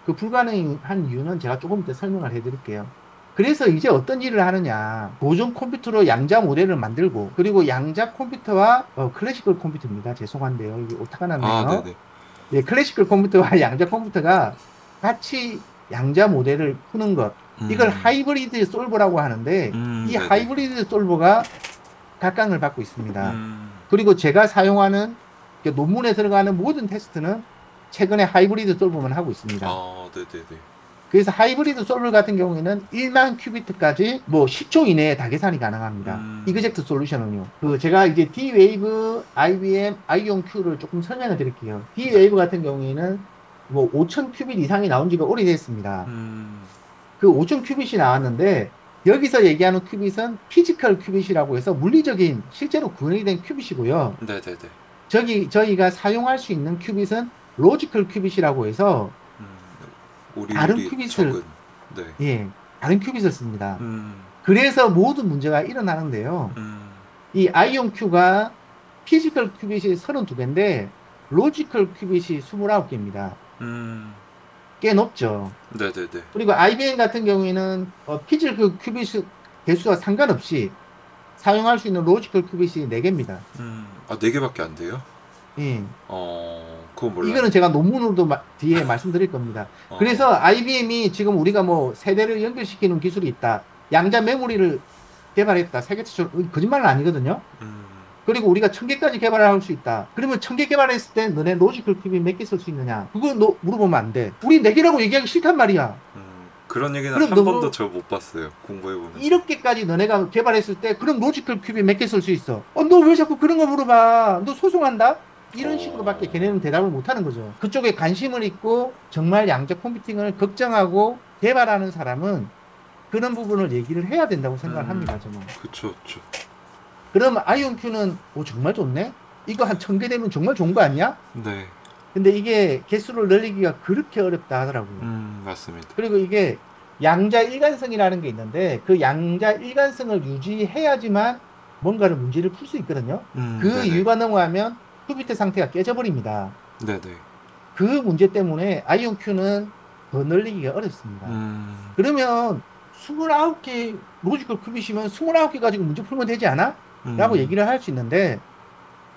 그 불가능한 이유는 제가 조금 이따 설명을 해드릴게요. 그래서 이제 어떤 일을 하느냐. 고전 컴퓨터로 양자 모델을 만들고 그리고 양자 컴퓨터와 클래시컬 컴퓨터입니다. 죄송한데요. 이게 오타가 났네요. 네네. 네, 클래시컬 컴퓨터와 양자 컴퓨터가 같이 양자 모델을 푸는 것. 이걸 하이브리드 솔버라고 하는데 이 네네. 하이브리드 솔버가 각광을 받고 있습니다. 그리고 제가 사용하는 논문에 들어가는 모든 테스트는 최근에 하이브리드 솔버만 하고 있습니다. 네네네. 그래서 하이브리드 솔버 같은 경우에는 1만 큐비트까지 뭐 10초 이내에 다 계산이 가능합니다. 이그젝트 솔루션은요. 제가 이제 D-Wave, IBM, IonQ를 조금 설명을 드릴게요. D-Wave 같은 경우에는 뭐 5,000 큐빗 이상이 나온 지가 오래됐습니다. 그 5,000 큐빗이 나왔는데 여기서 얘기하는 큐빗은 피지컬 큐빗이라고 해서 물리적인 실제로 구현이 된 큐빗이고요. 네네네. 저희가 사용할 수 있는 큐빗은 로지컬 큐빗이라고 해서 다른 큐빗을 네. 예, 다른 큐빗을 씁니다. 그래서 모든 문제가 일어나는데요. 이 아이온 큐가 피지컬 큐빗이 32개인데 로지컬 큐빗이 29개입니다. 꽤 높죠. 네네네. 그리고 IBM 같은 경우에는 피지컬 큐빗 개수와 상관없이 사용할 수 있는 로지컬 큐빗이 4개입니다. 4개밖에 안 돼요? 예. 그건 몰라요. 이거는 제가 논문으로도 뒤에 말씀드릴 겁니다. 그래서 IBM이 지금 우리가 뭐 세대를 연결시키는 기술이 있다. 양자 메모리를 개발했다. 세계 최초 거짓말은 아니거든요. 그리고 우리가 1000개까지 개발할 수 있다. 그러면 1000개 개발했을 때 너네 로지컬 큐빗 몇 개 쓸 수 있느냐? 그거 너 물어보면 안 돼. 우리 4개라고 얘기하기 싫단 말이야. 그런 얘기는 한 번도 저 못 봤어요. 공부해보면. 이렇게까지 너네가 개발했을 때 그럼 로지컬 큐빗 몇 개 쓸 수 있어? 너 왜 자꾸 그런 거 물어봐? 너 소송한다? 이런 식으로밖에 걔네는 대답을 못하는 거죠. 그쪽에 관심을 있고 정말 양자 컴퓨팅을 걱정하고 개발하는 사람은 그런 부분을 얘기를 해야 된다고 생각을 합니다. 저는. 그쵸. 그럼 아이온큐는 정말 좋네? 이거 한 1000개 되면 정말 좋은 거 아니야? 네. 근데 이게 개수를 늘리기가 그렇게 어렵다 하더라고요. 맞습니다. 그리고 이게 양자 일관성이라는 게 있는데 그 양자 일관성을 유지해야지만 뭔가를 문제를 풀 수 있거든요. 그 네네. 이유가 넘어가면 큐비트 상태가 깨져버립니다. 네네. 그 문제 때문에 아이온큐는 더 늘리기가 어렵습니다. 그러면 29개 로지컬 큐빗이면 29개 가지고 문제 풀면 되지 않아? 라고 얘기를 할 수 있는데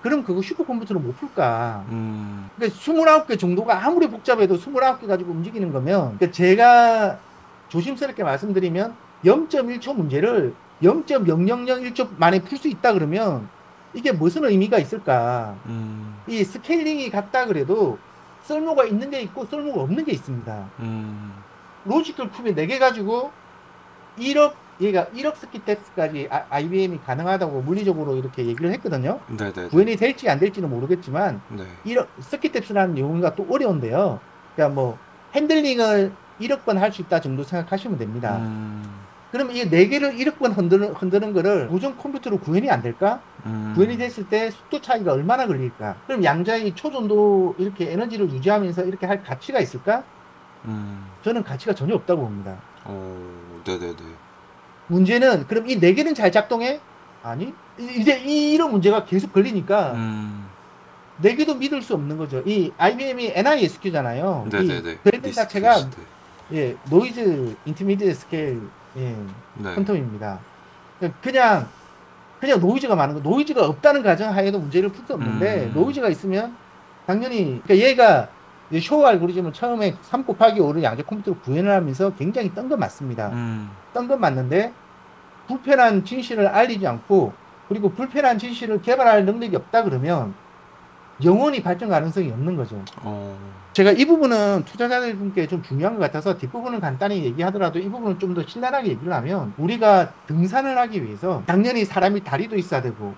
그럼 그거 슈퍼컴퓨터로 못 풀까? 그러니까 29개 정도가 아무리 복잡해도 29개 가지고 움직이는 거면 그러니까 제가 조심스럽게 말씀드리면 0.1초 문제를 0.0001초 만에 풀 수 있다 그러면 이게 무슨 의미가 있을까? 이 스케일링이 같다 그래도 쓸모가 있는 게 있고 쓸모가 없는 게 있습니다. 로지컬 큐빅 4개 가지고 1억 스키텍스까지 IBM이 가능하다고 물리적으로 이렇게 얘기를 했거든요. 네네. 구현이 될지 안 될지는 모르겠지만 네. 1억 스키텍스라는 용어가 또 어려운데요. 그러니까 뭐 핸들링을 1억 번 할 수 있다 정도 생각하시면 됩니다. 그럼 이 4개를 1억 번 흔드는 거를 고정 컴퓨터로 구현이 안 될까? 구현이 됐을 때 속도 차이가 얼마나 걸릴까? 그럼 양자의 초전도 이렇게 에너지를 유지하면서 이렇게 할 가치가 있을까? 저는 가치가 전혀 없다고 봅니다. 네네네. 문제는 그럼 이 4개는 잘 작동해? 아니? 이제 이런 문제가 계속 걸리니까 4개도 믿을 수 없는 거죠. 이 IBM이 NISQ잖아요. 네네네. 이 브랜드 자체가 예, 노이즈 인터미디엇 스케일 예, 네. 퀀텀입니다. 그냥 노이즈가 많은 거. 노이즈가 없다는 가정하에도 문제를 풀 수 없는데 노이즈가 있으면 당연히 그러니까 얘가 쇼 알고리즘을 처음에 3 곱하기 5를 양자 컴퓨터로 구현을 하면서 굉장히 떤 건 맞습니다. 떤 건 맞는데 불편한 진실을 알리지 않고 그리고 불편한 진실을 개발할 능력이 없다 그러면 영원히 발전 가능성이 없는 거죠. 제가 이 부분은 투자자들분께 좀 중요한 것 같아서 뒷부분은 간단히 얘기하더라도 이 부분은 좀 더 신랄하게 얘기를 하면 우리가 등산을 하기 위해서 당연히 사람이 다리도 있어야 되고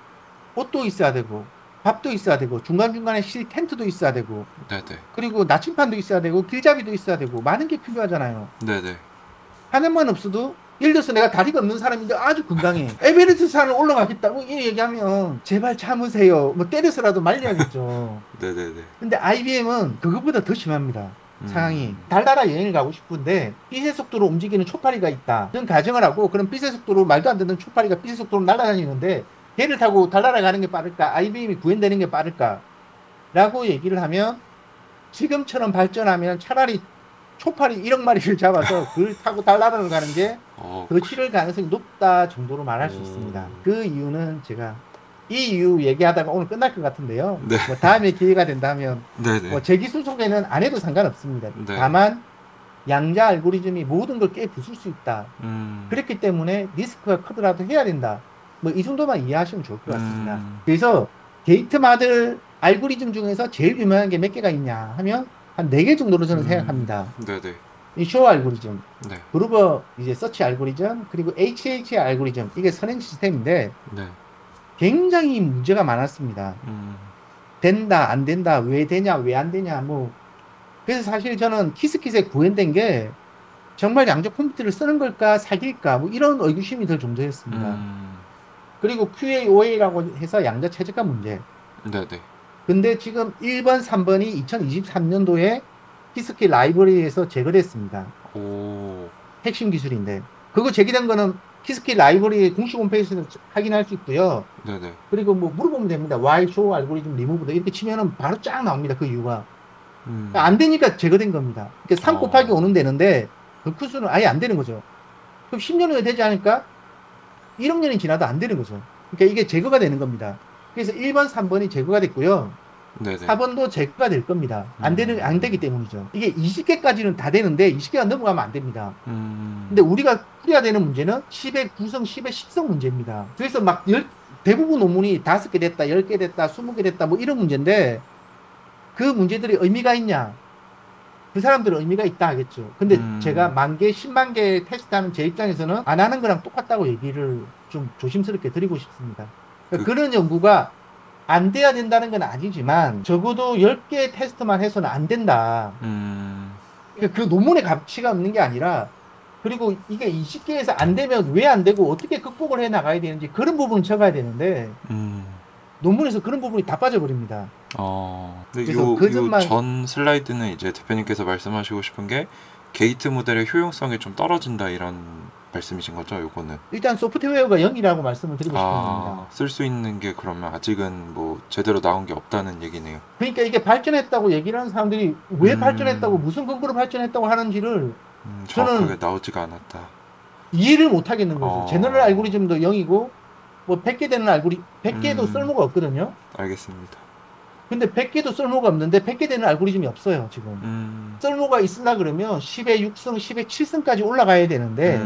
옷도 있어야 되고 밥도 있어야 되고 중간중간에 쉴 텐트도 있어야 되고 네네. 그리고 나침판도 있어야 되고 길잡이도 있어야 되고 많은 게 필요하잖아요. 네네. 하나만 없어도 예를 들어서 내가 다리가 없는 사람인데 아주 건강해. 에베레스트 산을 올라가겠다고 이 얘기하면 제발 참으세요. 뭐 때려서라도 말려야겠죠. 네네네. 근데 IBM은 그것보다 더 심합니다. 상황이. 달나라 여행을 가고 싶은데 빛의 속도로 움직이는 초파리가 있다. 그런 가정을 하고 그럼 빛의 속도로 말도 안 되는 초파리가 빛의 속도로 날아다니는데 걔를 타고 달나라 가는 게 빠를까? IBM이 구현되는 게 빠를까? 라고 얘기를 하면 지금처럼 발전하면 차라리 초파리 1억 마리를 잡아서 그걸 타고 달나라를 가는 게 더 치를 가능성이 높다 정도로 말할 수 있습니다. 그 이유는 제가 이 이유 얘기하다가 오늘 끝날 것 같은데요. 네. 뭐 다음에 기회가 된다면 네네. 뭐 제 기술 소개는 안 해도 상관없습니다. 네. 다만 양자 알고리즘이 모든 걸 깨부술 수 있다. 그렇기 때문에 리스크가 크더라도 해야 된다. 뭐 이 정도만 이해하시면 좋을 것 같습니다. 그래서 게이트마들 알고리즘 중에서 제일 유명한 게 몇 개가 있냐 하면 한 4개 정도로 저는 생각합니다. 네네. 이 쇼 알고리즘, 네. 그루버 이제 서치 알고리즘, 그리고 HH 알고리즘, 이게 선행 시스템인데 네. 굉장히 문제가 많았습니다. 된다, 안 된다, 왜 되냐, 왜 안 되냐, 뭐. 그래서 사실 저는 키스킷에 구현된 게 정말 양자 컴퓨터를 쓰는 걸까, 사귈까, 뭐 이런 의구심이 더 존재했습니다. 그리고 QA, OA라고 해서 양자 최적화 문제. 네네. 근데 지금 1번, 3번이 2023년도에 키스킷 라이브러리에서 제거됐습니다. 핵심 기술인데. 그거 제기된 거는 키스킷 라이브러리 공식 홈페이지에서 확인할 수 있고요. 네네. 그리고 뭐 물어보면 됩니다. Why show 알고리즘 리무브드 이렇게 치면은 바로 쫙 나옵니다. 그 이유가. 그러니까 안 되니까 제거된 겁니다. 그러니까 3 곱하기 5는 되는데 그 쿠수는 아예 안 되는 거죠. 그럼 10년 후에 되지 않을까? 1억 년이 지나도 안 되는 거죠. 그러니까 이게 제거가 되는 겁니다. 그래서 1번, 3번이 제거가 됐고요. 네네. 4번도 제거가 될 겁니다. 안 되기 때문이죠. 이게 20개까지는 다 되는데 20개가 넘어가면 안 됩니다. 근데 우리가 풀어야 되는 문제는 10의 9성, 10의 10성 문제입니다. 그래서 막 대부분 논문이 5개 됐다, 10개 됐다, 20개 됐다, 뭐 이런 문제인데 그 문제들이 의미가 있냐? 그 사람들은 의미가 있다 하겠죠. 근데 제가 10,000개, 10만 개 테스트하는 제 입장에서는 안 하는 거랑 똑같다고 얘기를 좀 조심스럽게 드리고 싶습니다. 그러니까 그런 연구가 안 돼야 된다는 건 아니지만 적어도 10개 테스트만 해서는 안 된다. 그러니까 그 논문의 가치가 없는 게 아니라 그리고 이게 20개에서 안 되면 왜 안 되고 어떻게 극복을 해 나가야 되는지 그런 부분을 적어야 되는데 논문에서 그런 부분이 다 빠져버립니다. 근데 그래서 그 점만 전 슬라이드는 이제 대표님께서 말씀하시고 싶은 게 게이트 모델의 효용성이 좀 떨어진다 이런 말씀이신 거죠, 요거는? 일단 소프트웨어가 0이라고 말씀을 드리고 싶은 겁니다. 쓸 수 있는 게 그러면 아직은 뭐 제대로 나온 게 없다는 얘기네요. 그러니까 이게 발전했다고 얘기를 하는 사람들이 왜 발전했다고 무슨 근거로 발전했다고 하는지를 정확하게 나오지가 않았다. 이해를 못 하겠는 거죠. 제너럴 알고리즘도 0이고 뭐 100개 되는 100개도 쓸모가 없거든요. 알겠습니다. 근데 100개도 쓸모가 없는데 100개 되는 알고리즘이 없어요, 지금. 쓸모가 있으려 그러면 10의 6승, 10의 7승까지 올라가야 되는데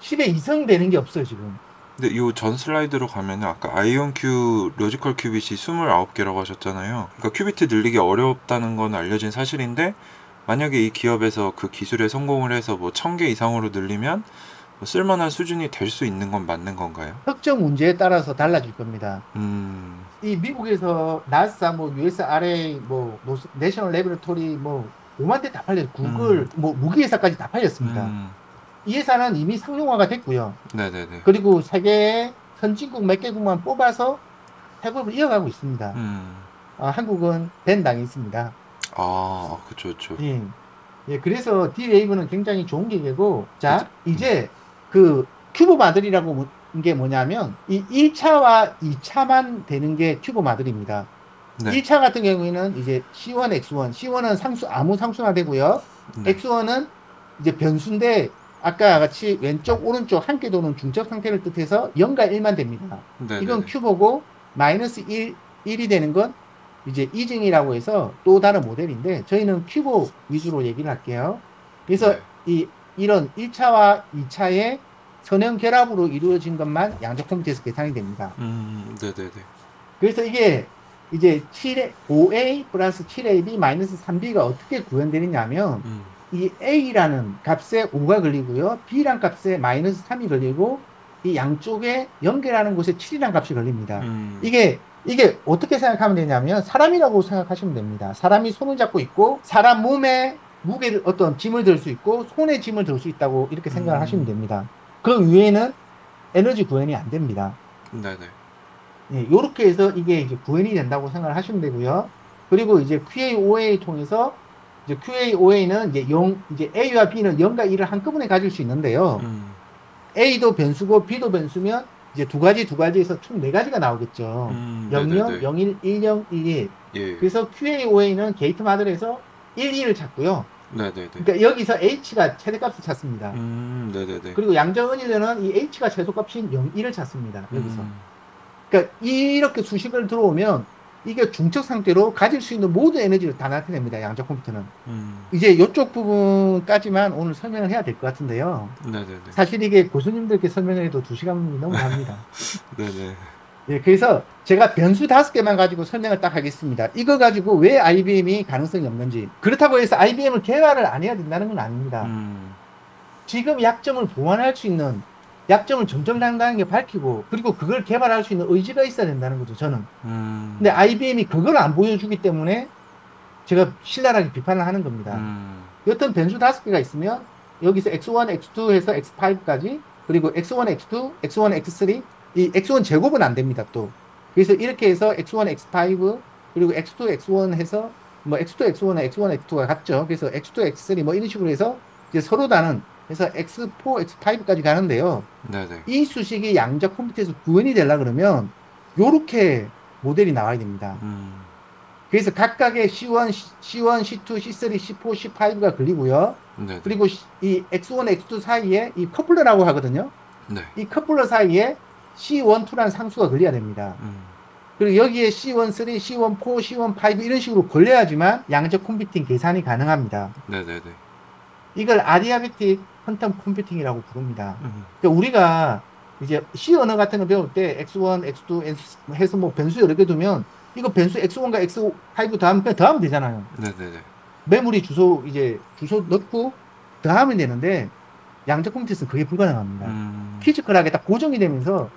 10의 2승 되는 게 없어요, 지금. 근데 이 전 슬라이드로 가면 아까 아이온큐 로지컬 큐빗이 29개라고 하셨잖아요. 그러니까 큐비트 늘리기 어렵다는 건 알려진 사실인데 만약에 이 기업에서 그 기술에 성공을 해서 뭐 1000개 이상으로 늘리면 뭐 쓸만한 수준이 될 수 있는 건 맞는 건가요? 특정 문제에 따라서 달라질 겁니다. 이 미국에서 나사, 뭐 USRA, 뭐 내셔널 레버토리 뭐 5만 대 다 팔렸어요. 구글, 뭐 무기 회사까지 다 팔렸습니다. 이 회사는 이미 상용화가 됐고요. 네네네. 그리고 세계의 선진국 몇 개국만 뽑아서 태국을 이어가고 있습니다. 한국은 밴 당해 있습니다. 그쵸. 예, 그래서 D-Wave는 굉장히 좋은 기계고, 자, 이제 그 큐브 마들이라고 게 뭐냐면, 이 1차와 2차만 되는 게 큐브 마들입니다. 네. 1차 같은 경우에는 이제 C1, X1. C1은 아무 상수나 되고요. 네. X1은 이제 변수인데, 아까 같이 왼쪽, 오른쪽 함께 도는 중첩 상태를 뜻해서 0과 1만 됩니다. 네네네. 이건 큐브고, 마이너스 1이 되는 건 이제 이증이라고 해서 또 다른 모델인데 저희는 큐브 위주로 얘기를 할게요. 그래서 네. 이런 1차와 2차의 선형 결합으로 이루어진 것만 양적 컴퓨터에서 계산이 됩니다. 네네네. 그래서 이게 이제 5A 플러스 7AB 마이너스 3B가 어떻게 구현되느냐면 이 A라는 값에 5가 걸리고요. B란 값에 마이너스 3이 걸리고 이 양쪽에 연결하는 곳에 7이란 값이 걸립니다. 이게 어떻게 생각하면 되냐면 사람이라고 생각하시면 됩니다. 사람이 손을 잡고 있고 사람 몸에 무게를 어떤 짐을 들 수 있고 손에 짐을 들 수 있다고 이렇게 생각을 하시면 됩니다. 그 위에는 에너지 구현이 안 됩니다. 네네. 예, 요렇게 해서 이게 이제 구현이 된다고 생각을 하시면 되고요. 그리고 이제 QA/OA 통해서 이제 QA/OA는 이제 A와 B는 0과 1을 한꺼번에 가질 수 있는데요. A도 변수고 B도 변수면 이제 두 가지에서 총 4가지가 나오겠죠. 00, 01, 10, 11. 예. 그래서 QA/OA는 게이트 마들에서 1, 2를 찾고요. 네네네. 그러니까 여기서 H가 최대값을 찾습니다. 네네네. 그리고 양정은일은 이 H가 최소값인 0, 1을 찾습니다. 여기서. 그러니까 이렇게 수식을 들어오면 이게 중첩 상태로 가질 수 있는 모든 에너지를 다 나타냅니다. 양적 컴퓨터는. 이제 이쪽 부분까지만 오늘 설명을 해야 될 것 같은데요. 네네네. 사실 이게 교수님들께 설명을 해도 2시간이 너무 갑니다. 네네. 예, 그래서 제가 변수 5개만 가지고 설명을 딱 하겠습니다. 이거 가지고 왜 IBM이 가능성이 없는지. 그렇다고 해서 IBM을 개발을 안 해야 된다는 건 아닙니다. 지금 약점을 보완할 수 있는 약점을 정정당당하게 밝히고 그리고 그걸 개발할 수 있는 의지가 있어야 된다는 거죠, 저는. 근데 IBM이 그걸 안 보여주기 때문에 제가 신랄하게 비판을 하는 겁니다. 여튼 변수 5개가 있으면 여기서 X1, X2 해서 X5까지 그리고 X1, X2, X1, X3 이 X1 제곱은 안 됩니다, 또. 그래서 이렇게 해서 X1, X5 그리고 X2, X1 해서 뭐 X2, X1, X1, X2가 같죠. 그래서 X2, X3 뭐 이런 식으로 해서 이제 서로 다른 그래서 X4, X5까지 가는데요. 네네. 이 수식이 양적 컴퓨터에서 구현이 되려 그러면 요렇게 모델이 나와야 됩니다. 그래서 각각의 C1, C2, C3, C4, C5가 걸리고요. 네네. 그리고 이 X1, X2 사이에 이 커플러라고 하거든요. 네. 이 커플러 사이에 C1, 2라는 상수가 걸려야 됩니다. 그리고 여기에 C1, 3, C1, 4, C1, 5 이런 식으로 걸려야지만 양적 컴퓨팅 계산이 가능합니다. 네네네. 이걸 아디아베틱 퀀텀 컴퓨팅이라고 부릅니다. 그러니까 우리가 이제 C 언어 같은 거 배울 때 X1, X2 해서 뭐 변수 여러 개 두면 이거 변수 X1과 X5 더하면 되잖아요. 네네네. 메모리 주소 넣고 더하면 되는데 양적 컴퓨터에서는 그게 불가능합니다. 피지컬하게 딱 고정이 되면서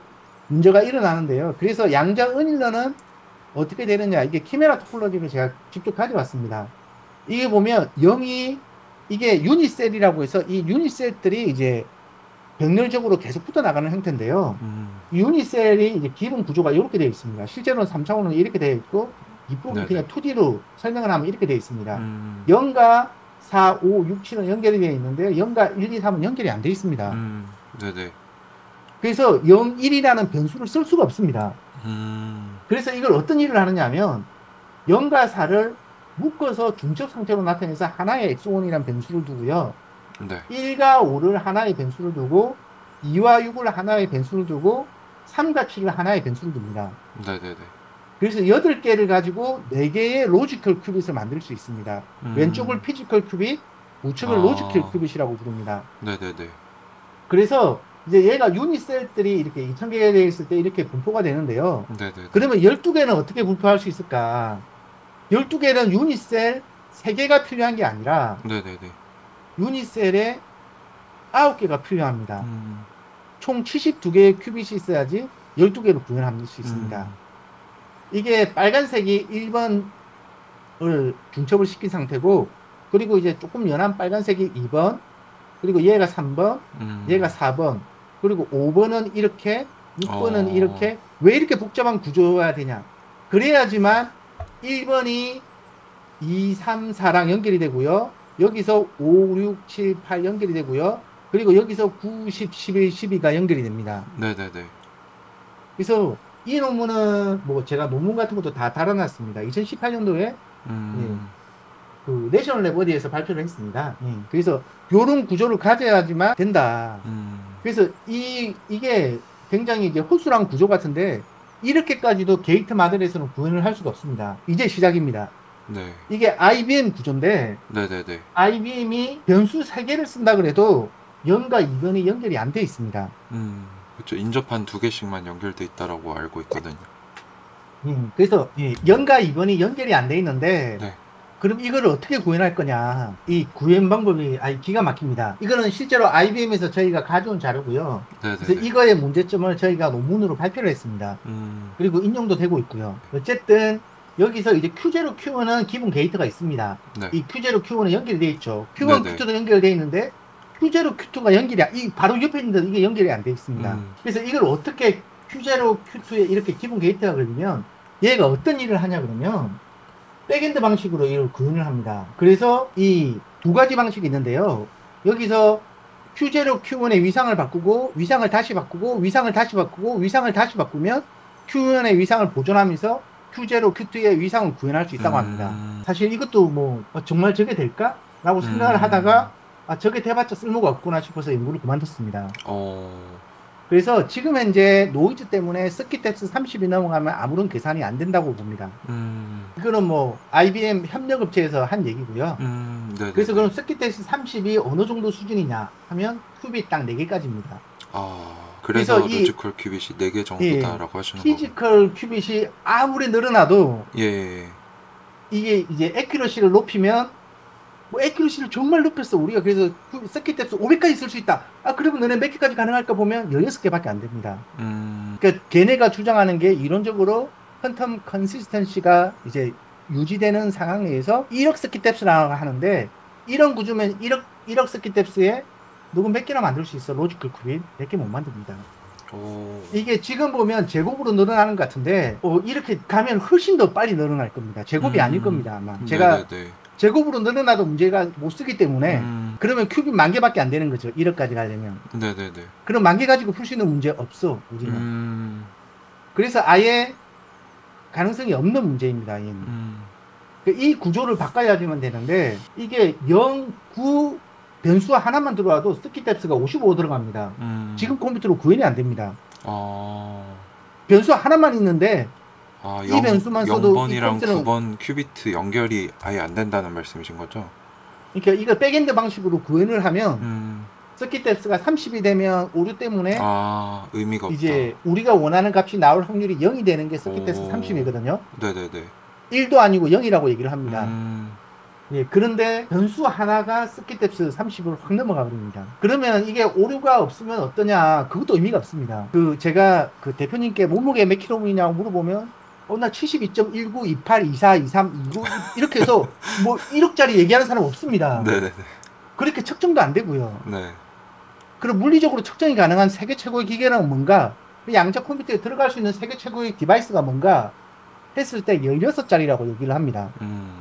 문제가 일어나는데요. 그래서 양자 은일러는 어떻게 되느냐. 이게 키메라 토폴로지를 제가 직접 가져왔습니다. 이게 보면 0이 이게 유니셀이라고 해서 이 유니셀들이 이제 병렬적으로 계속 붙어나가는 형태인데요. 이 유니셀이 이제 기본 구조가 이렇게 되어 있습니다. 실제로는 3차원은 이렇게 되어 있고, 이쪽은 그냥 2D로 설명을 하면 이렇게 되어 있습니다. 0과 4, 5, 6, 7은 연결이 되어 있는데 0과 1, 2, 3은 연결이 안 되어 있습니다. 네네. 그래서 0, 1이라는 변수를 쓸 수가 없습니다. 그래서 이걸 어떤 일을 하느냐 하면 0과 4를 묶어서 중첩 상태로 나타내서 하나의 x1이라는 변수를 두고요. 네. 1과 5를 하나의 변수를 두고 2와 6을 하나의 변수를 두고 3과 7을 하나의 변수를 둡니다. 네네네. 그래서 8개를 가지고 4개의 로지컬 큐빗을 만들 수 있습니다. 왼쪽을 피지컬 큐빗, 우측을 로지컬 큐빗이라고 부릅니다. 네네네. 그래서 이제 얘가 유닛셀들이 이렇게 2000개가 되어 있을 때 이렇게 분포가 되는데요. 네네네. 그러면 12개는 어떻게 분포할 수 있을까? 12개는 유닛셀 3개가 필요한 게 아니라 네네네. 유닛셀에 9개가 필요합니다. 총 72개의 큐빗이 있어야지 12개로 구현할 수 있습니다. 이게 빨간색이 1번을 중첩을 시킨 상태고, 그리고 이제 조금 연한 빨간색이 2번, 그리고 얘가 3번, 얘가 4번, 그리고 5번은 이렇게, 6번은 이렇게. 왜 이렇게 복잡한 구조가 되냐? 그래야지만 1번이 2, 3, 4랑 연결이 되고요. 여기서 5, 6, 7, 8 연결이 되고요. 그리고 여기서 9, 10, 11, 12가 연결이 됩니다. 네네네. 그래서 이 논문은 뭐 제가 논문 같은 것도 다 달아놨습니다. 2018년도에 그 내셔널 랩 어디에서 발표를 했습니다. 그래서 이런 구조를 가져야지만 된다. 그래서 이게 굉장히 이제 허술한 구조 같은데 이렇게까지도 게이트 마들에서는 구현을 할 수가 없습니다. 이제 시작입니다. 네. 이게 IBM 구조인데 네네네. IBM이 변수 3개를 쓴다 그래도 0과 2번이 연결이 안 돼 있습니다. 그렇죠. 인접한 2개씩만 연결돼 있다라고 알고 있거든요. 그래서 0과 2번이 연결이 안 돼 있는데 네. 그럼 이걸 어떻게 구현할 거냐. 이 구현 방법이 기가 막힙니다. 이거는 실제로 IBM에서 저희가 가져온 자료고요. 네네네. 그래서 이거의 문제점을 저희가 논문으로 발표를 했습니다. 그리고 인용도 되고 있고요. 어쨌든 여기서 이제 Q0, Q1은 기본 게이트가 있습니다. 네. 이 Q0, Q1은 연결이 되어 있죠. Q1, 네네. Q2도 연결되어 있는데 Q0, Q2가 연결이 바로 옆에 있는데 이게 연결이 안 되어 있습니다. 그래서 이걸 어떻게 Q0, Q2에 이렇게 기본 게이트가 걸리면 얘가 어떤 일을 하냐 그러면 백엔드 방식으로 이걸 구현을 합니다. 그래서 이 두 가지 방식이 있는데요. 여기서 Q0, Q1의 위상을 바꾸고 위상을 다시 바꾸고 위상을 다시 바꾸고 위상을 다시 바꾸면 Q1의 위상을 보존하면서 Q0, Q2의 위상을 구현할 수 있다고 합니다. 사실 이것도 뭐 정말 저게 될까? 라고 생각을 하다가 저게 돼봤자 쓸모가 없구나 싶어서 연구를 그만뒀습니다. 그래서 지금 현재 노이즈 때문에 서킷 뎁스 30이 넘어가면 아무런 계산이 안 된다고 봅니다. 이거는 뭐 IBM 협력업체에서 한 얘기고요. 그래서 그럼 서킷 뎁스 30이 어느 정도 수준이냐 하면 큐빗 딱 4개까지입니다. 그래서 이 로지컬 큐빗이 4개 정도다라고 하시는 거고. 피지컬 큐빗이 아무리 늘어나도 예. 이게 이제 에큐러시를 높이면 뭐 에큐러시를 정말 높였어 우리가. 그래서 서킷 뎁스 500까지 쓸 수 있다. 그러면 너네 몇 개까지 가능할까 보면 16개밖에 안 됩니다. 그러니까 걔네가 주장하는 게 이론적으로 퀀텀 컨시스턴시가 이제 유지되는 상황에서 1억 서킷 뎁스라고 하는데 이런 구조면 1억 서킷 뎁스에 누구 몇 개나 만들 수 있어. 로지컬 큐빗 몇 개 못 만듭니다. 이게 지금 보면 제곱으로 늘어나는 것 같은데 이렇게 가면 훨씬 더 빨리 늘어날 겁니다. 제곱이 아닐 겁니다 아마. 제가 제곱으로 늘어나도 문제가 못 쓰기 때문에 그러면 큐빅 10,000개밖에 안 되는 거죠. 1억까지 가려면. 네네네. 그럼 10,000개 가지고 풀 수 있는 문제 없어 우리는. 그래서 아예 가능성이 없는 문제입니다. 얘는. 이 구조를 바꿔야지만 되는데 이게 0, 9 변수 하나만 들어와도 서킷 뎁스가 55 들어갑니다. 지금 컴퓨터로 구현이 안 됩니다. 변수 하나만 있는데 이 변수만 써도 0번이랑 9번 큐비트 연결이 아예 안 된다는 말씀이신 거죠? 그러니까 이거 백엔드 방식으로 구현을 하면 서킷 뎁스가 30이 되면 오류 때문에 의미가 없다. 이제 우리가 원하는 값이 나올 확률이 0이 되는 게 서킷 뎁스 30이거든요. 네네네. 1도 아니고 0이라고 얘기를 합니다. 예, 그런데 변수 하나가 서킷 뎁스 30을 확 넘어가 버립니다. 그러면 이게 오류가 없으면 어떠냐? 그것도 의미가 없습니다. 제가 대표님께 몸무게 몇 킬로그램이냐고 물어보면 나 72.19, 28, 24, 23, 29 이렇게 해서 뭐 1억짜리 얘기하는 사람 없습니다. 네네네. 그렇게 측정도 안 되고요. 네. 그럼 물리적으로 측정이 가능한 세계 최고의 기계는 뭔가? 양자 컴퓨터에 들어갈 수 있는 세계 최고의 디바이스가 뭔가? 했을 때 16짜리라고 얘기를 합니다.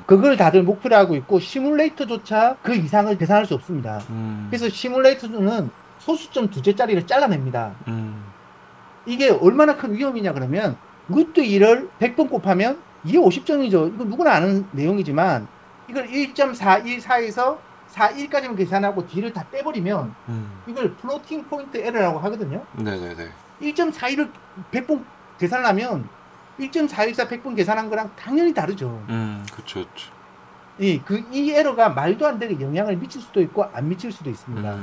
그걸 다들 목표로 하고 있고 시뮬레이터조차 그 이상을 계산할 수 없습니다. 그래서 시뮬레이터는 소수점 2개짜리를 잘라냅니다. 이게 얼마나 큰 위험이냐 그러면 루트 2를 100번 곱하면 이게 50점이죠. 이거 누구나 아는 내용이지만 이걸 1.414에서 41까지만 계산하고 D를 다 떼버리면 이걸 플로팅 포인트 에러라고 하거든요. 네네네. 1.41을 100번 계산하면 1.414 100번 계산한 거랑 당연히 다르죠. 그쵸, 그쵸. 이 에러가 말도 안 되게 영향을 미칠 수도 있고 안 미칠 수도 있습니다.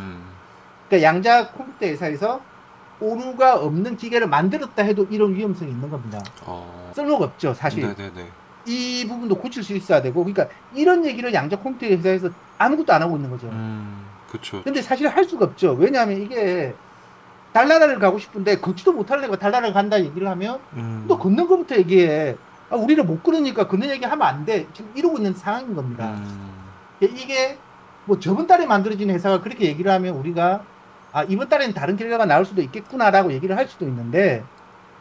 그러니까 양자 컴퓨터 회사에서 오류가 없는 기계를 만들었다 해도 이런 위험성이 있는 겁니다. 쓸모가 없죠, 사실. 네네네. 이 부분도 고칠 수 있어야 되고, 그러니까 이런 얘기를 양자 컴퓨터 회사에서 아무것도 안 하고 있는 거죠. 그쵸. 근데 사실 할 수가 없죠. 왜냐하면 이게 달나라를 가고 싶은데 걷지도 못할 애가 달나라를 간다 얘기를 하면 또 걷는 것부터 얘기해. 아, 우리를 못 걸으니까 걷는 얘기 하면 안 돼. 지금 이러고 있는 상황인 겁니다. 이게 뭐 저번 달에 만들어진 회사가 그렇게 얘기를 하면 우리가 아, 이번 달에는 다른 결과가 나올 수도 있겠구나라고 얘기를 할 수도 있는데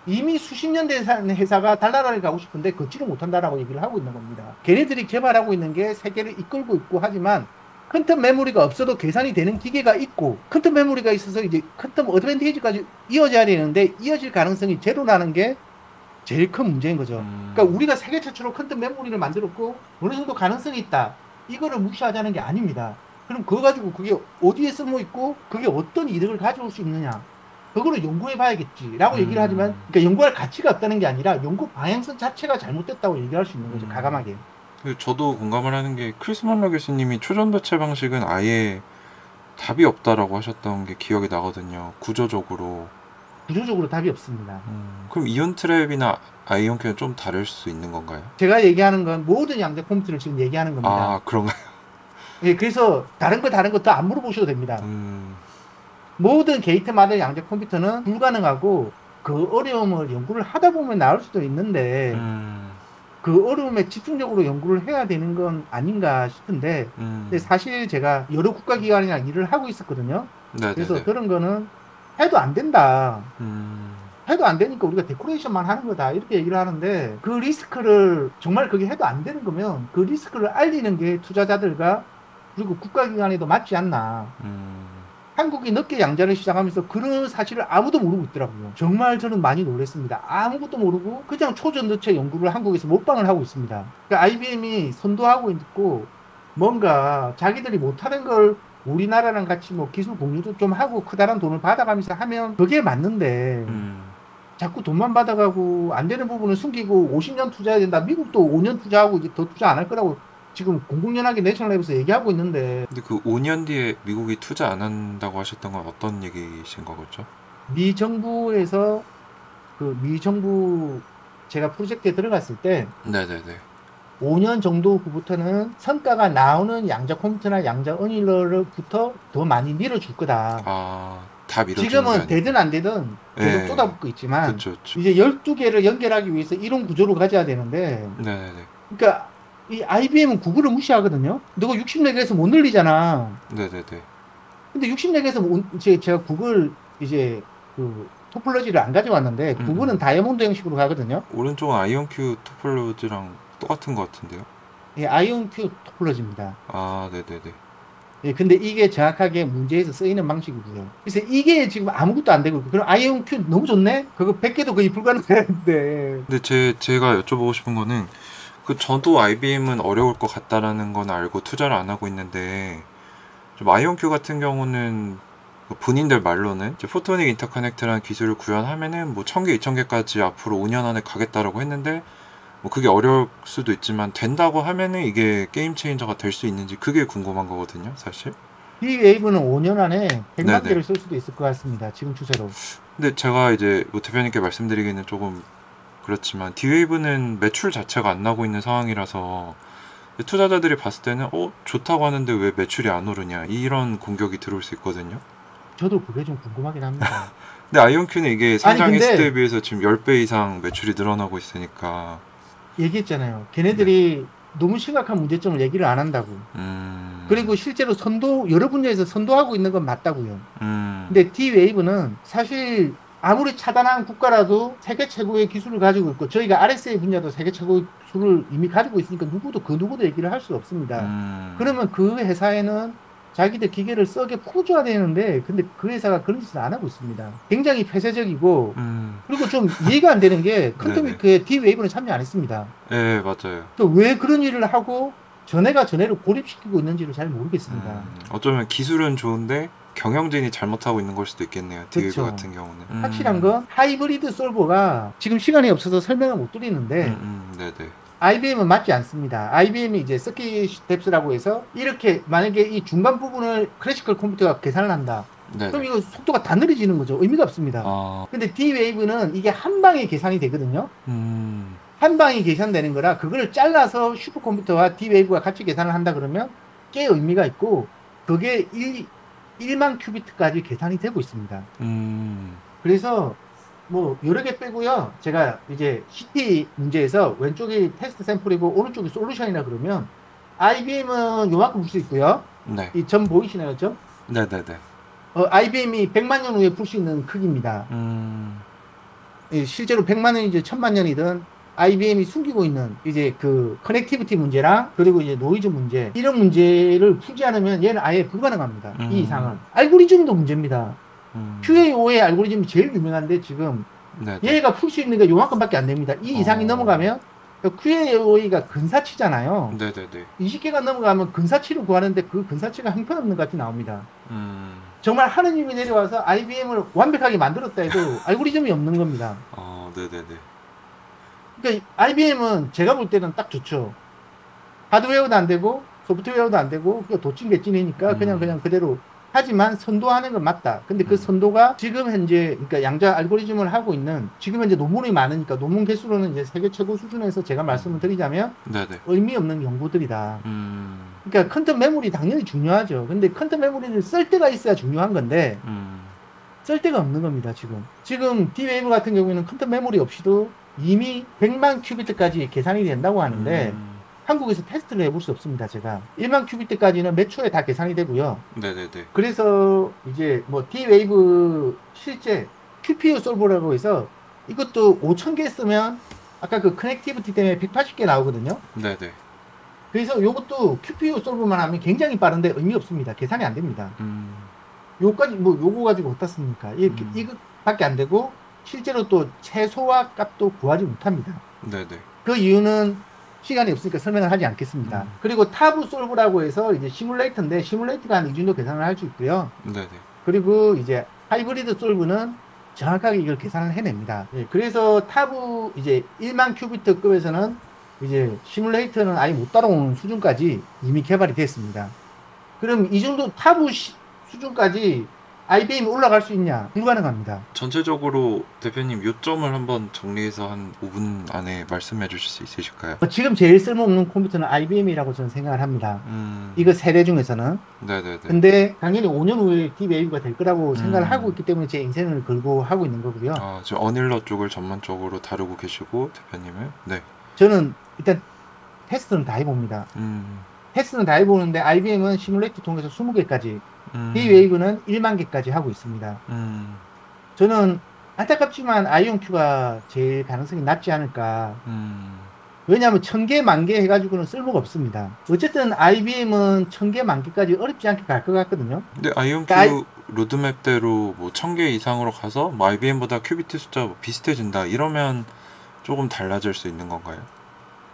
이미 수십 년 된 회사가 달나라를 가고 싶은데 걷지를 못한다라고 얘기를 하고 있는 겁니다. 걔네들이 개발하고 있는 게 세계를 이끌고 있고 하지만 퀀텀 메모리가 없어도 계산이 되는 기계가 있고 퀀텀 메모리가 있어서 이제 퀀텀 어드밴티지까지 이어져야 되는데 이어질 가능성이 제로라는 게 제일 큰 문제인 거죠. 그러니까 우리가 세계 최초로 퀀텀 메모리를 만들었고 어느 정도 가능성이 있다. 이거를 무시하자는 게 아닙니다. 그럼 그거 가지고 그게 어디에 쓸모 있고 그게 어떤 이득을 가져올 수 있느냐. 그거를 연구해 봐야겠지라고 얘기를 하지만 그러니까 연구할 가치가 없다는 게 아니라 연구 방향성 자체가 잘못됐다고 얘기할 수 있는 거죠. 가감하게. 저도 공감을 하는 게 크리스만 교수님이 초전도체 방식은 아예 답이 없다라고 하셨던 게 기억이 나거든요. 구조적으로 답이 없습니다. 그럼 이온 트랩이나 아이온 큐는 좀 다를 수 있는 건가요? 제가 얘기하는 건 모든 양자 컴퓨터를 지금 얘기하는 겁니다. 아, 그런가요? 예, 그래서 다른 거 더 안 물어보셔도 됩니다. 모든 게이트마다 양자 컴퓨터는 불가능하고 그 어려움을 연구를 하다 보면 나올 수도 있는데 그 어려움에 집중적으로 연구를 해야 되는 건 아닌가 싶은데 근데 사실 제가 여러 국가기관이랑 일을 하고 있었거든요. 네네네. 그래서 그런 거는 해도 안 된다. 해도 안 되니까 우리가 데코레이션만 하는 거다 이렇게 얘기를 하는데 그 리스크를 정말 그게 해도 안 되는 거면 그 리스크를 알리는 게 투자자들과 그리고 국가기관에도 맞지 않나. 한국이 늦게 양자를 시작하면서 그런 사실을 아무도 모르고 있더라고요. 정말 저는 많이 놀랐습니다. 아무것도 모르고 그냥 초전도체 연구를 한국에서 몰빵을 하고 있습니다. 그러니까 IBM이 선도하고 있고 뭔가 자기들이 못하는 걸 우리나라랑 같이 뭐 기술 공유도 좀 하고 크다란 돈을 받아가면서 하면 그게 맞는데 자꾸 돈만 받아가고 안 되는 부분을 숨기고 50년 투자해야 된다. 미국도 5년 투자하고 이제 더 투자 안 할 거라고 지금 공공연하게 내셔널랩에서 얘기하고 있는데 근데 그 5년 뒤에 미국이 투자 안 한다고 하셨던 건 어떤 얘기신 거겠죠? 미 정부에서 미 정부 제가 프로젝트에 들어갔을 때 네네네. 5년 정도 후부터는 성과가 나오는 양자 컴퓨터나 양자 어닐러부터 더 많이 밀어줄 거다. 아, 다 밀어주는 지금은 되든 안 되든 계속 네. 쏟아붓고 있지만 그쵸. 이제 12개를 연결하기 위해서 이론 구조를 가져야 되는데 네네네. 그러니까 이 IBM은 구글을 무시하거든요. 너가 64개에서 못 늘리잖아. 네네네. 근데 64개에서 제가 구글 이제 그 토폴로지를 안 가져왔는데 구글은 다이아몬드 형식으로 가거든요. 오른쪽은 아이온큐 토폴로지랑 똑같은 것 같은데요? 예, 아이온큐 토폴로지입니다. 아, 네네네. 예, 근데 이게 정확하게 문제에서 쓰이는 방식이고요. 그래서 이게 지금 아무것도 안 되고, 그럼 아이온큐 너무 좋네? 그거 100개도 거의 불가능한데. 근데 제가 여쭤보고 싶은 거는 저도 IBM은 어려울 것 같다라는 건 알고 투자를 안 하고 있는데 좀 아이온큐 같은 경우는 본인들 말로는 이제 포토닉 인터커넥트라는 기술을 구현하면은 뭐 1000개, 2000개까지 앞으로 5년 안에 가겠다라고 했는데 뭐 그게 어려울 수도 있지만 된다고 하면은 이게 게임 체인저가 될 수 있는지 그게 궁금한 거거든요, 사실. 이 웨이브는 5년 안에 100만 네네. 개를 쓸 수도 있을 것 같습니다. 지금 추세로. 근데 제가 이제 뭐 대표님께 말씀드리기는 조금 그렇지만 D-Wave는 매출 자체가 안 나고 있는 상황이라서 투자자들이 봤을 때는 좋다고 하는데 왜 매출이 안 오르냐 이런 공격이 들어올 수 있거든요. 저도 그게 좀 궁금하긴 합니다. 근데 아이온큐는 이게 상장했을 근데 때에 비해서 지금 10배 이상 매출이 늘어나고 있으니까 얘기했잖아요. 걔네들이 너무 심각한 문제점을 얘기를 안 한다고. 그리고 실제로 여러 분야에서 선도하고 있는 건 맞다고요. 근데 D-Wave는 사실 아무리 차단한 국가라도 세계 최고의 기술을 가지고 있고 저희가 RSA 분야도 세계 최고의 기술을 이미 가지고 있으니까 누구도 얘기를 할 수 없습니다. 그러면 그 회사에는 자기들 기계를 썩게 풀어줘야 되는데 근데 그 회사가 그런 짓을 안 하고 있습니다. 굉장히 폐쇄적이고 그리고 좀 이해가 안 되는 게 퀀텀위크에 D-Wave는 참여 안 했습니다. 네, 맞아요. 또 왜 그런 일을 하고 전해가 전해를 고립시키고 있는지를 잘 모르겠습니다. 어쩌면 기술은 좋은데 경영진이 잘못하고 있는 걸 수도 있겠네요. D-Wave 그렇죠. 같은 경우는. 확실한 건 하이브리드 솔버가 지금 시간이 없어서 설명을 못 드리는데 네네. IBM은 맞지 않습니다. IBM이 이제 서킷 뎁스라고 해서 이렇게 만약에 이 중간 부분을 클래시컬 컴퓨터가 계산을 한다. 네네. 그럼 이거 속도가 다 느려지는 거죠. 의미가 없습니다. 근데 D-Wave는 이게 한 방에 계산이 되거든요. 한 방에 계산되는 거라 그거를 잘라서 슈퍼컴퓨터와 D-Wave가 같이 계산을 한다 그러면 꽤 의미가 있고 그게 1만 큐비트까지 계산이 되고 있습니다. 그래서 뭐 여러 개 빼고요. 제가 이제 CT 문제에서 왼쪽이 테스트 샘플이고 오른쪽이 솔루션이라 그러면 IBM은 요만큼 풀 수 있고요. 네. 이 점 보이시나요? 점? 네네네. IBM이 100만 년 후에 풀 수 있는 크기입니다. 실제로 100만 년이든 1000만 년이든 IBM이 숨기고 있는 이제 그 커넥티비티 문제랑 그리고 이제 노이즈 문제 이런 문제를 풀지 않으면 얘는 아예 불가능합니다. 이 이상은 알고리즘도 문제입니다. QA5의 알고리즘이 제일 유명한데 지금 네네. 얘가 풀 수 있는 게 요만큼밖에 안 됩니다. 이 이상이 넘어가면 QA5가 근사치잖아요. 네네네. 20개가 넘어가면 근사치를 구하는데 그 근사치가 형편없는 것 같이 나옵니다. 정말 하느님이 내려와서 IBM을 완벽하게 만들었다 해도 알고리즘이 없는 겁니다. 네네네. 그러니까 IBM은 제가 볼 때는 딱 좋죠. 하드웨어도 안 되고 소프트웨어도 안 되고 도찐개찐이니까 그냥 그대로 하지만 선도하는 건 맞다. 근데 그 선도가 지금 현재 그러니까 양자 알고리즘을 하고 있는 지금 현재 논문이 많으니까 논문 개수로는 이제 세계 최고 수준에서 제가 말씀을 드리자면 네네. 의미 없는 연구들이다. 그러니까 퀀텀 메모리 당연히 중요하죠. 근데 퀀텀 메모리를 쓸 때가 있어야 중요한 건데 쓸 데가 없는 겁니다. 지금 D-Wave 같은 경우에는 퀀텀 메모리 없이도 이미 100만 큐비트까지 계산이 된다고 하는데 한국에서 테스트를 해볼 수 없습니다. 제가 1만 큐비트까지는 몇 초에 다 계산이 되고요. 네네네. 그래서 이제 뭐 D-Wave 실제 QPU 솔버라고 해서 이것도 5000개 쓰면 아까 그 커넥티비티 때문에 180개 나오거든요. 네네. 그래서 이것도 QPU 솔버만 하면 굉장히 빠른데 의미 없습니다. 계산이 안 됩니다. 요까지 뭐 요거 가지고 어디다 씁니까? 이거밖에 안 되고 실제로 또 최소화 값도 구하지 못합니다. 네네. 그 이유는 시간이 없으니까 설명을 하지 않겠습니다. 그리고 타브 솔브라고 해서 이제 시뮬레이터인데 시뮬레이터가 한 이 정도 계산을 할 수 있고요. 네네. 그리고 이제 하이브리드 솔브는 정확하게 이걸 계산을 해냅니다. 그래서 타브 이제 1만 큐비트급에서는 이제 시뮬레이터는 아예 못 따라오는 수준까지 이미 개발이 됐습니다. 그럼 이 정도 타브 수준까지 IBM이 올라갈 수 있냐? 불가능합니다. 전체적으로 대표님 요점을 한번 정리해서 한 5분 안에 말씀해 주실 수 있으실까요? 지금 제일 쓸모없는 컴퓨터는 IBM이라고 저는 생각을 합니다. 이거 세대 중에서는. 네네네. 근데 당연히 5년 후에 D-Wave가 될 거라고 생각을 하고 있기 때문에 제 인생을 걸고 하고 있는 거고요. 저 어닐러 쪽을 전문적으로 다루고 계시고 대표님은? 네. 저는 일단 테스트는 다 해봅니다. 테스트는 다 해보는데 IBM은 시뮬레이터 통해서 20개까지 D-Wave는 1만 개까지 하고 있습니다. 저는 안타깝지만 아이온큐가 제일 가능성이 낮지 않을까. 왜냐하면 1000개, 만개 해가지고는 쓸모가 없습니다. 어쨌든 IBM은 1000개, 만개까지 어렵지 않게 갈 것 같거든요. 근데 아이온큐 로드맵대로 뭐 1000개 이상으로 가서 뭐 IBM보다 큐비트 숫자 뭐 비슷해진다 이러면 조금 달라질 수 있는 건가요?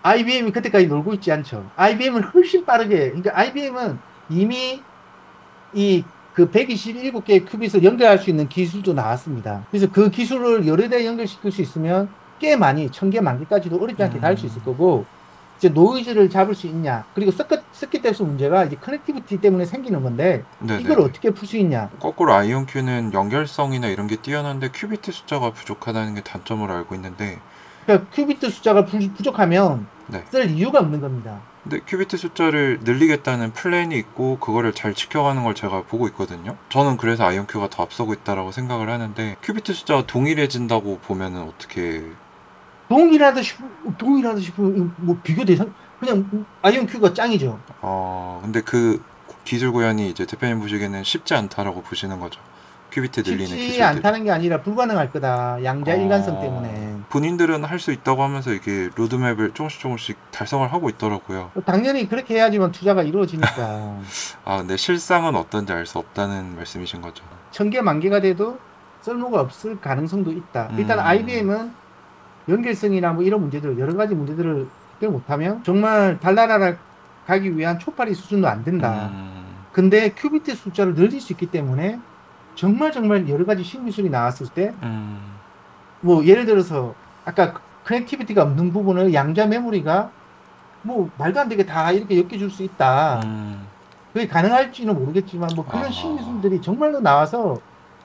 IBM이 그때까지 놀고 있지 않죠. IBM은 훨씬 빠르게, 그러니까 IBM은 이미 그 127개의 큐빗을 연결할 수 있는 기술도 나왔습니다. 그래서 그 기술을 여러 대 연결시킬 수 있으면 꽤 많이 1000개, 만개까지도 어렵지 않게 갈 수 있을 거고, 이제 노이즈를 잡을 수 있냐. 그리고 서킷 뎁스 문제가 이제 커넥티비티 때문에 생기는 건데, 네네. 이걸 어떻게 풀 수 있냐. 거꾸로 아이온큐는 연결성이나 이런 게 뛰어난데 큐비트 숫자가 부족하다는 게 단점으로 알고 있는데, 그러니까 큐비트 숫자가 부족하면 네. 쓸 이유가 없는 겁니다. 근데 큐비트 숫자를 늘리겠다는 플랜이 있고 그거를 잘 지켜가는 걸 제가 보고 있거든요. 저는 그래서 아이온큐가 더 앞서고 있다라고 생각을 하는데 큐비트 숫자가 동일해진다고 보면은 어떻게 동일하다 싶으면 뭐 비교 대상 그냥 아이온큐가 짱이죠. 근데 그 기술 구현이 이제 대표님 보시기에는 쉽지 않다라고 보시는 거죠. 큐비트 늘리는 쉽지 기술들이. 않다는 게 아니라 불가능할 거다. 양자 일관성 어, 때문에. 본인들은 할 수 있다고 하면서 이게 로드맵을 조금씩 달성을 하고 있더라고요. 당연히 그렇게 해야지만 투자가 이루어지니까. 아, 근데 실상은 어떤지 알 수 없다는 말씀이신 거죠. 1000개, 10,000개가 돼도 쓸모가 없을 가능성도 있다. 일단 IBM은 연결성이나 뭐 이런 문제들, 여러 가지 문제들을 해결 못하면 정말 달나라를 가기 위한 초파리 수준도 안 된다. 근데 큐비트 숫자를 늘릴 수 있기 때문에 정말 여러 가지 신기술이 나왔을 때 뭐 예를 들어서 아까 커넥티비티가 없는 부분을 양자 메모리가 뭐 말도 안 되게 다 이렇게 엮여줄 수 있다. 그게 가능할지는 모르겠지만 뭐 그런 신기술들이 정말로 나와서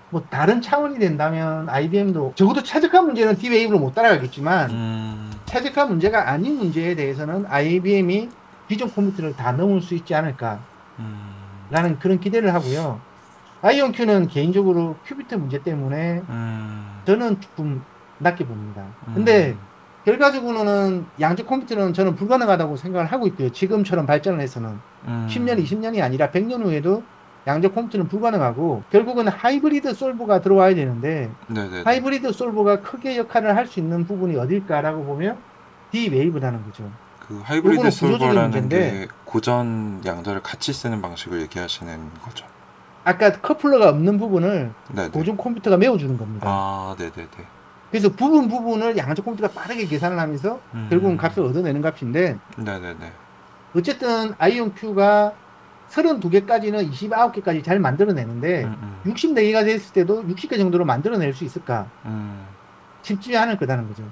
뭐 다른 차원이 된다면 IBM도 적어도 최적화 문제는 D-Wave로 못 따라가겠지만 최적화 문제가 아닌 문제에 대해서는 IBM이 기존 컴퓨터를 다 넘을 수 있지 않을까 라는 그런 기대를 하고요. 아이온큐는 개인적으로 큐비트 문제 때문에 저는 조금 낮게 봅니다. 근데 결과적으로는 양적 컴퓨터는 저는 불가능하다고 생각을 하고 있고요. 지금처럼 발전을 해서는 10년, 20년이 아니라 100년 후에도 양적 컴퓨터는 불가능하고 결국은 하이브리드 솔버가 들어와야 되는데 네네네. 하이브리드 솔버가 크게 역할을 할 수 있는 부분이 어딜까라고 보면 D-Wave라는 거죠. 그 하이브리드 요거는 구조적인 솔버라는 문제인데 게 고전 양자를 같이 쓰는 방식을 얘기하시는 거죠. 아까 커플러가 없는 부분을 네네. 고전 컴퓨터가 메워주는 겁니다. 아, 네네네. 그래서 부분을 양적 컴퓨터가 빠르게 계산을 하면서 결국은 값을 얻어내는 값인데 네네네. 어쨌든 아이온큐가 32개까지는 29개까지 잘 만들어내는데 64개가 됐을 때도 60개 정도로 만들어낼 수 있을까? 쉽지 않을 거다는 거죠.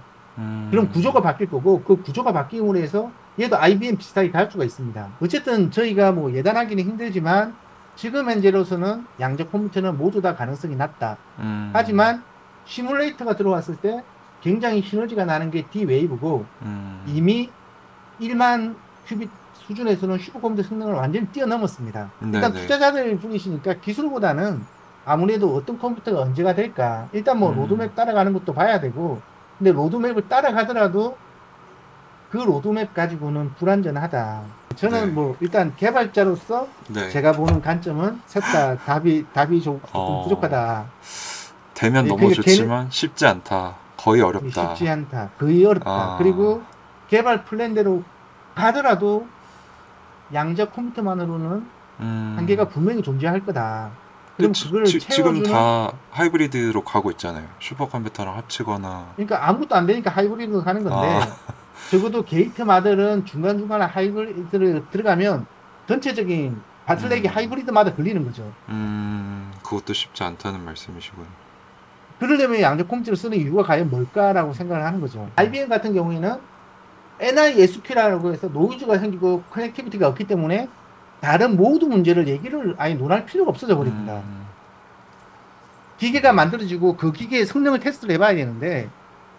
그럼 구조가 바뀔 거고 그 구조가 바뀜으로 해서 얘도 IBM 비슷하게 갈 수가 있습니다. 어쨌든 저희가 뭐 예단하기는 힘들지만 지금 현재로서는 양적 컴퓨터는 모두 다 가능성이 낮다. 하지만 시뮬레이터가 들어왔을 때 굉장히 시너지가 나는 게 D-Wave고 이미 1만 큐빗 수준에서는 슈퍼컴퓨터 성능을 완전히 뛰어넘었습니다. 일단 네네. 투자자들 분이시니까 기술보다는 아무래도 어떤 컴퓨터가 언제가 될까 일단 뭐 로드맵 따라가는 것도 봐야 되고 근데 로드맵을 따라가더라도 그 로드맵 가지고는 불안전하다. 저는 네. 뭐 일단 개발자로서 네. 제가 보는 관점은 셋 다 답이 조금 부족하다. 되면 예, 너무 그게 좋지만 쉽지 않다. 거의 어렵다. 쉽지 않다. 거의 어렵다. 아. 그리고 개발 플랜대로 가더라도 양자 컴퓨터만으로는 한계가 분명히 존재할 거다. 그럼 그걸 지금 채워주는 다 하이브리드로 가고 있잖아요. 슈퍼컴퓨터랑 합치거나. 그러니까 아무것도 안 되니까 하이브리드로 가는 건데 적어도 게이트 마들은 중간중간에 하이브리드를 들어가면 전체적인 바틀렉이 하이브리드마다 걸리는 거죠. 그것도 쉽지 않다는 말씀이시군. 그러려면 양자 컴퓨터를 쓰는 이유가 과연 뭘까라고 생각을 하는 거죠. IBM 같은 경우에는 NISQ라고 해서 노이즈가 생기고 커넥티비티가 없기 때문에 다른 모든 문제를 얘기를 아예 논할 필요가 없어져 버립니다. 기계가 만들어지고 그 기계의 성능을 테스트를 해봐야 되는데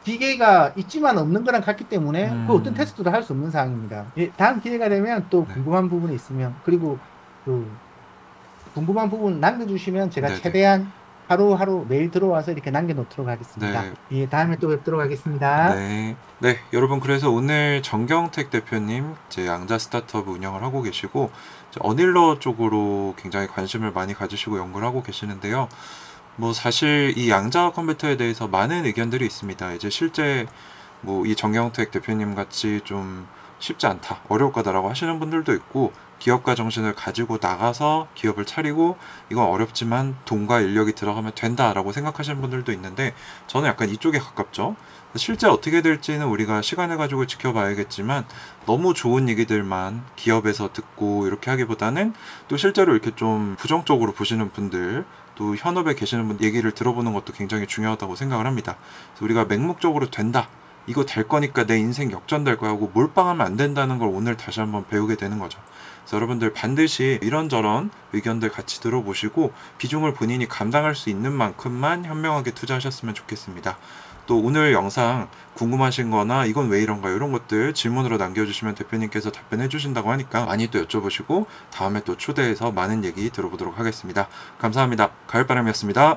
기계가 있지만 없는 거랑 같기 때문에 그 어떤 테스트도 할 수 없는 상황입니다. 예, 다음 기회가 되면 또 궁금한 부분이 있으면 그리고 그 궁금한 부분 남겨주시면 제가 네네. 최대한 하루하루 매일 들어와서 이렇게 남겨놓도록 하겠습니다. 네. 예, 다음에 또 뵙도록 하겠습니다. 네. 네, 여러분 그래서 오늘 정경택 대표님 이제 양자 스타트업 운영을 하고 계시고 이제 어닐러 쪽으로 굉장히 관심을 많이 가지시고 연구를 하고 계시는데요. 뭐 사실 이 양자 컴퓨터에 대해서 많은 의견들이 있습니다. 이제 실제 뭐 이 정경택 대표님 같이 좀 쉽지 않다, 어려울 거다라고 하시는 분들도 있고 기업가 정신을 가지고 나가서 기업을 차리고 이건 어렵지만 돈과 인력이 들어가면 된다라고 생각하시는 분들도 있는데 저는 약간 이쪽에 가깝죠. 실제 어떻게 될지는 우리가 시간을 가지고 지켜봐야겠지만 너무 좋은 얘기들만 기업에서 듣고 이렇게 하기보다는 또 실제로 이렇게 좀 부정적으로 보시는 분들 또 현업에 계시는 분 얘기를 들어보는 것도 굉장히 중요하다고 생각을 합니다. 그래서 우리가 맹목적으로 된다, 이거 될 거니까 내 인생 역전될 거야 하고 몰빵하면 안 된다는 걸 오늘 다시 한번 배우게 되는 거죠. 그래서 여러분들 반드시 이런저런 의견들 같이 들어보시고 비중을 본인이 감당할 수 있는 만큼만 현명하게 투자하셨으면 좋겠습니다. 또 오늘 영상 궁금하신 거나 이건 왜 이런가 이런 것들 질문으로 남겨주시면 대표님께서 답변해 주신다고 하니까 많이 또 여쭤보시고 다음에 또 초대해서 많은 얘기 들어보도록 하겠습니다. 감사합니다. 가을바람이었습니다.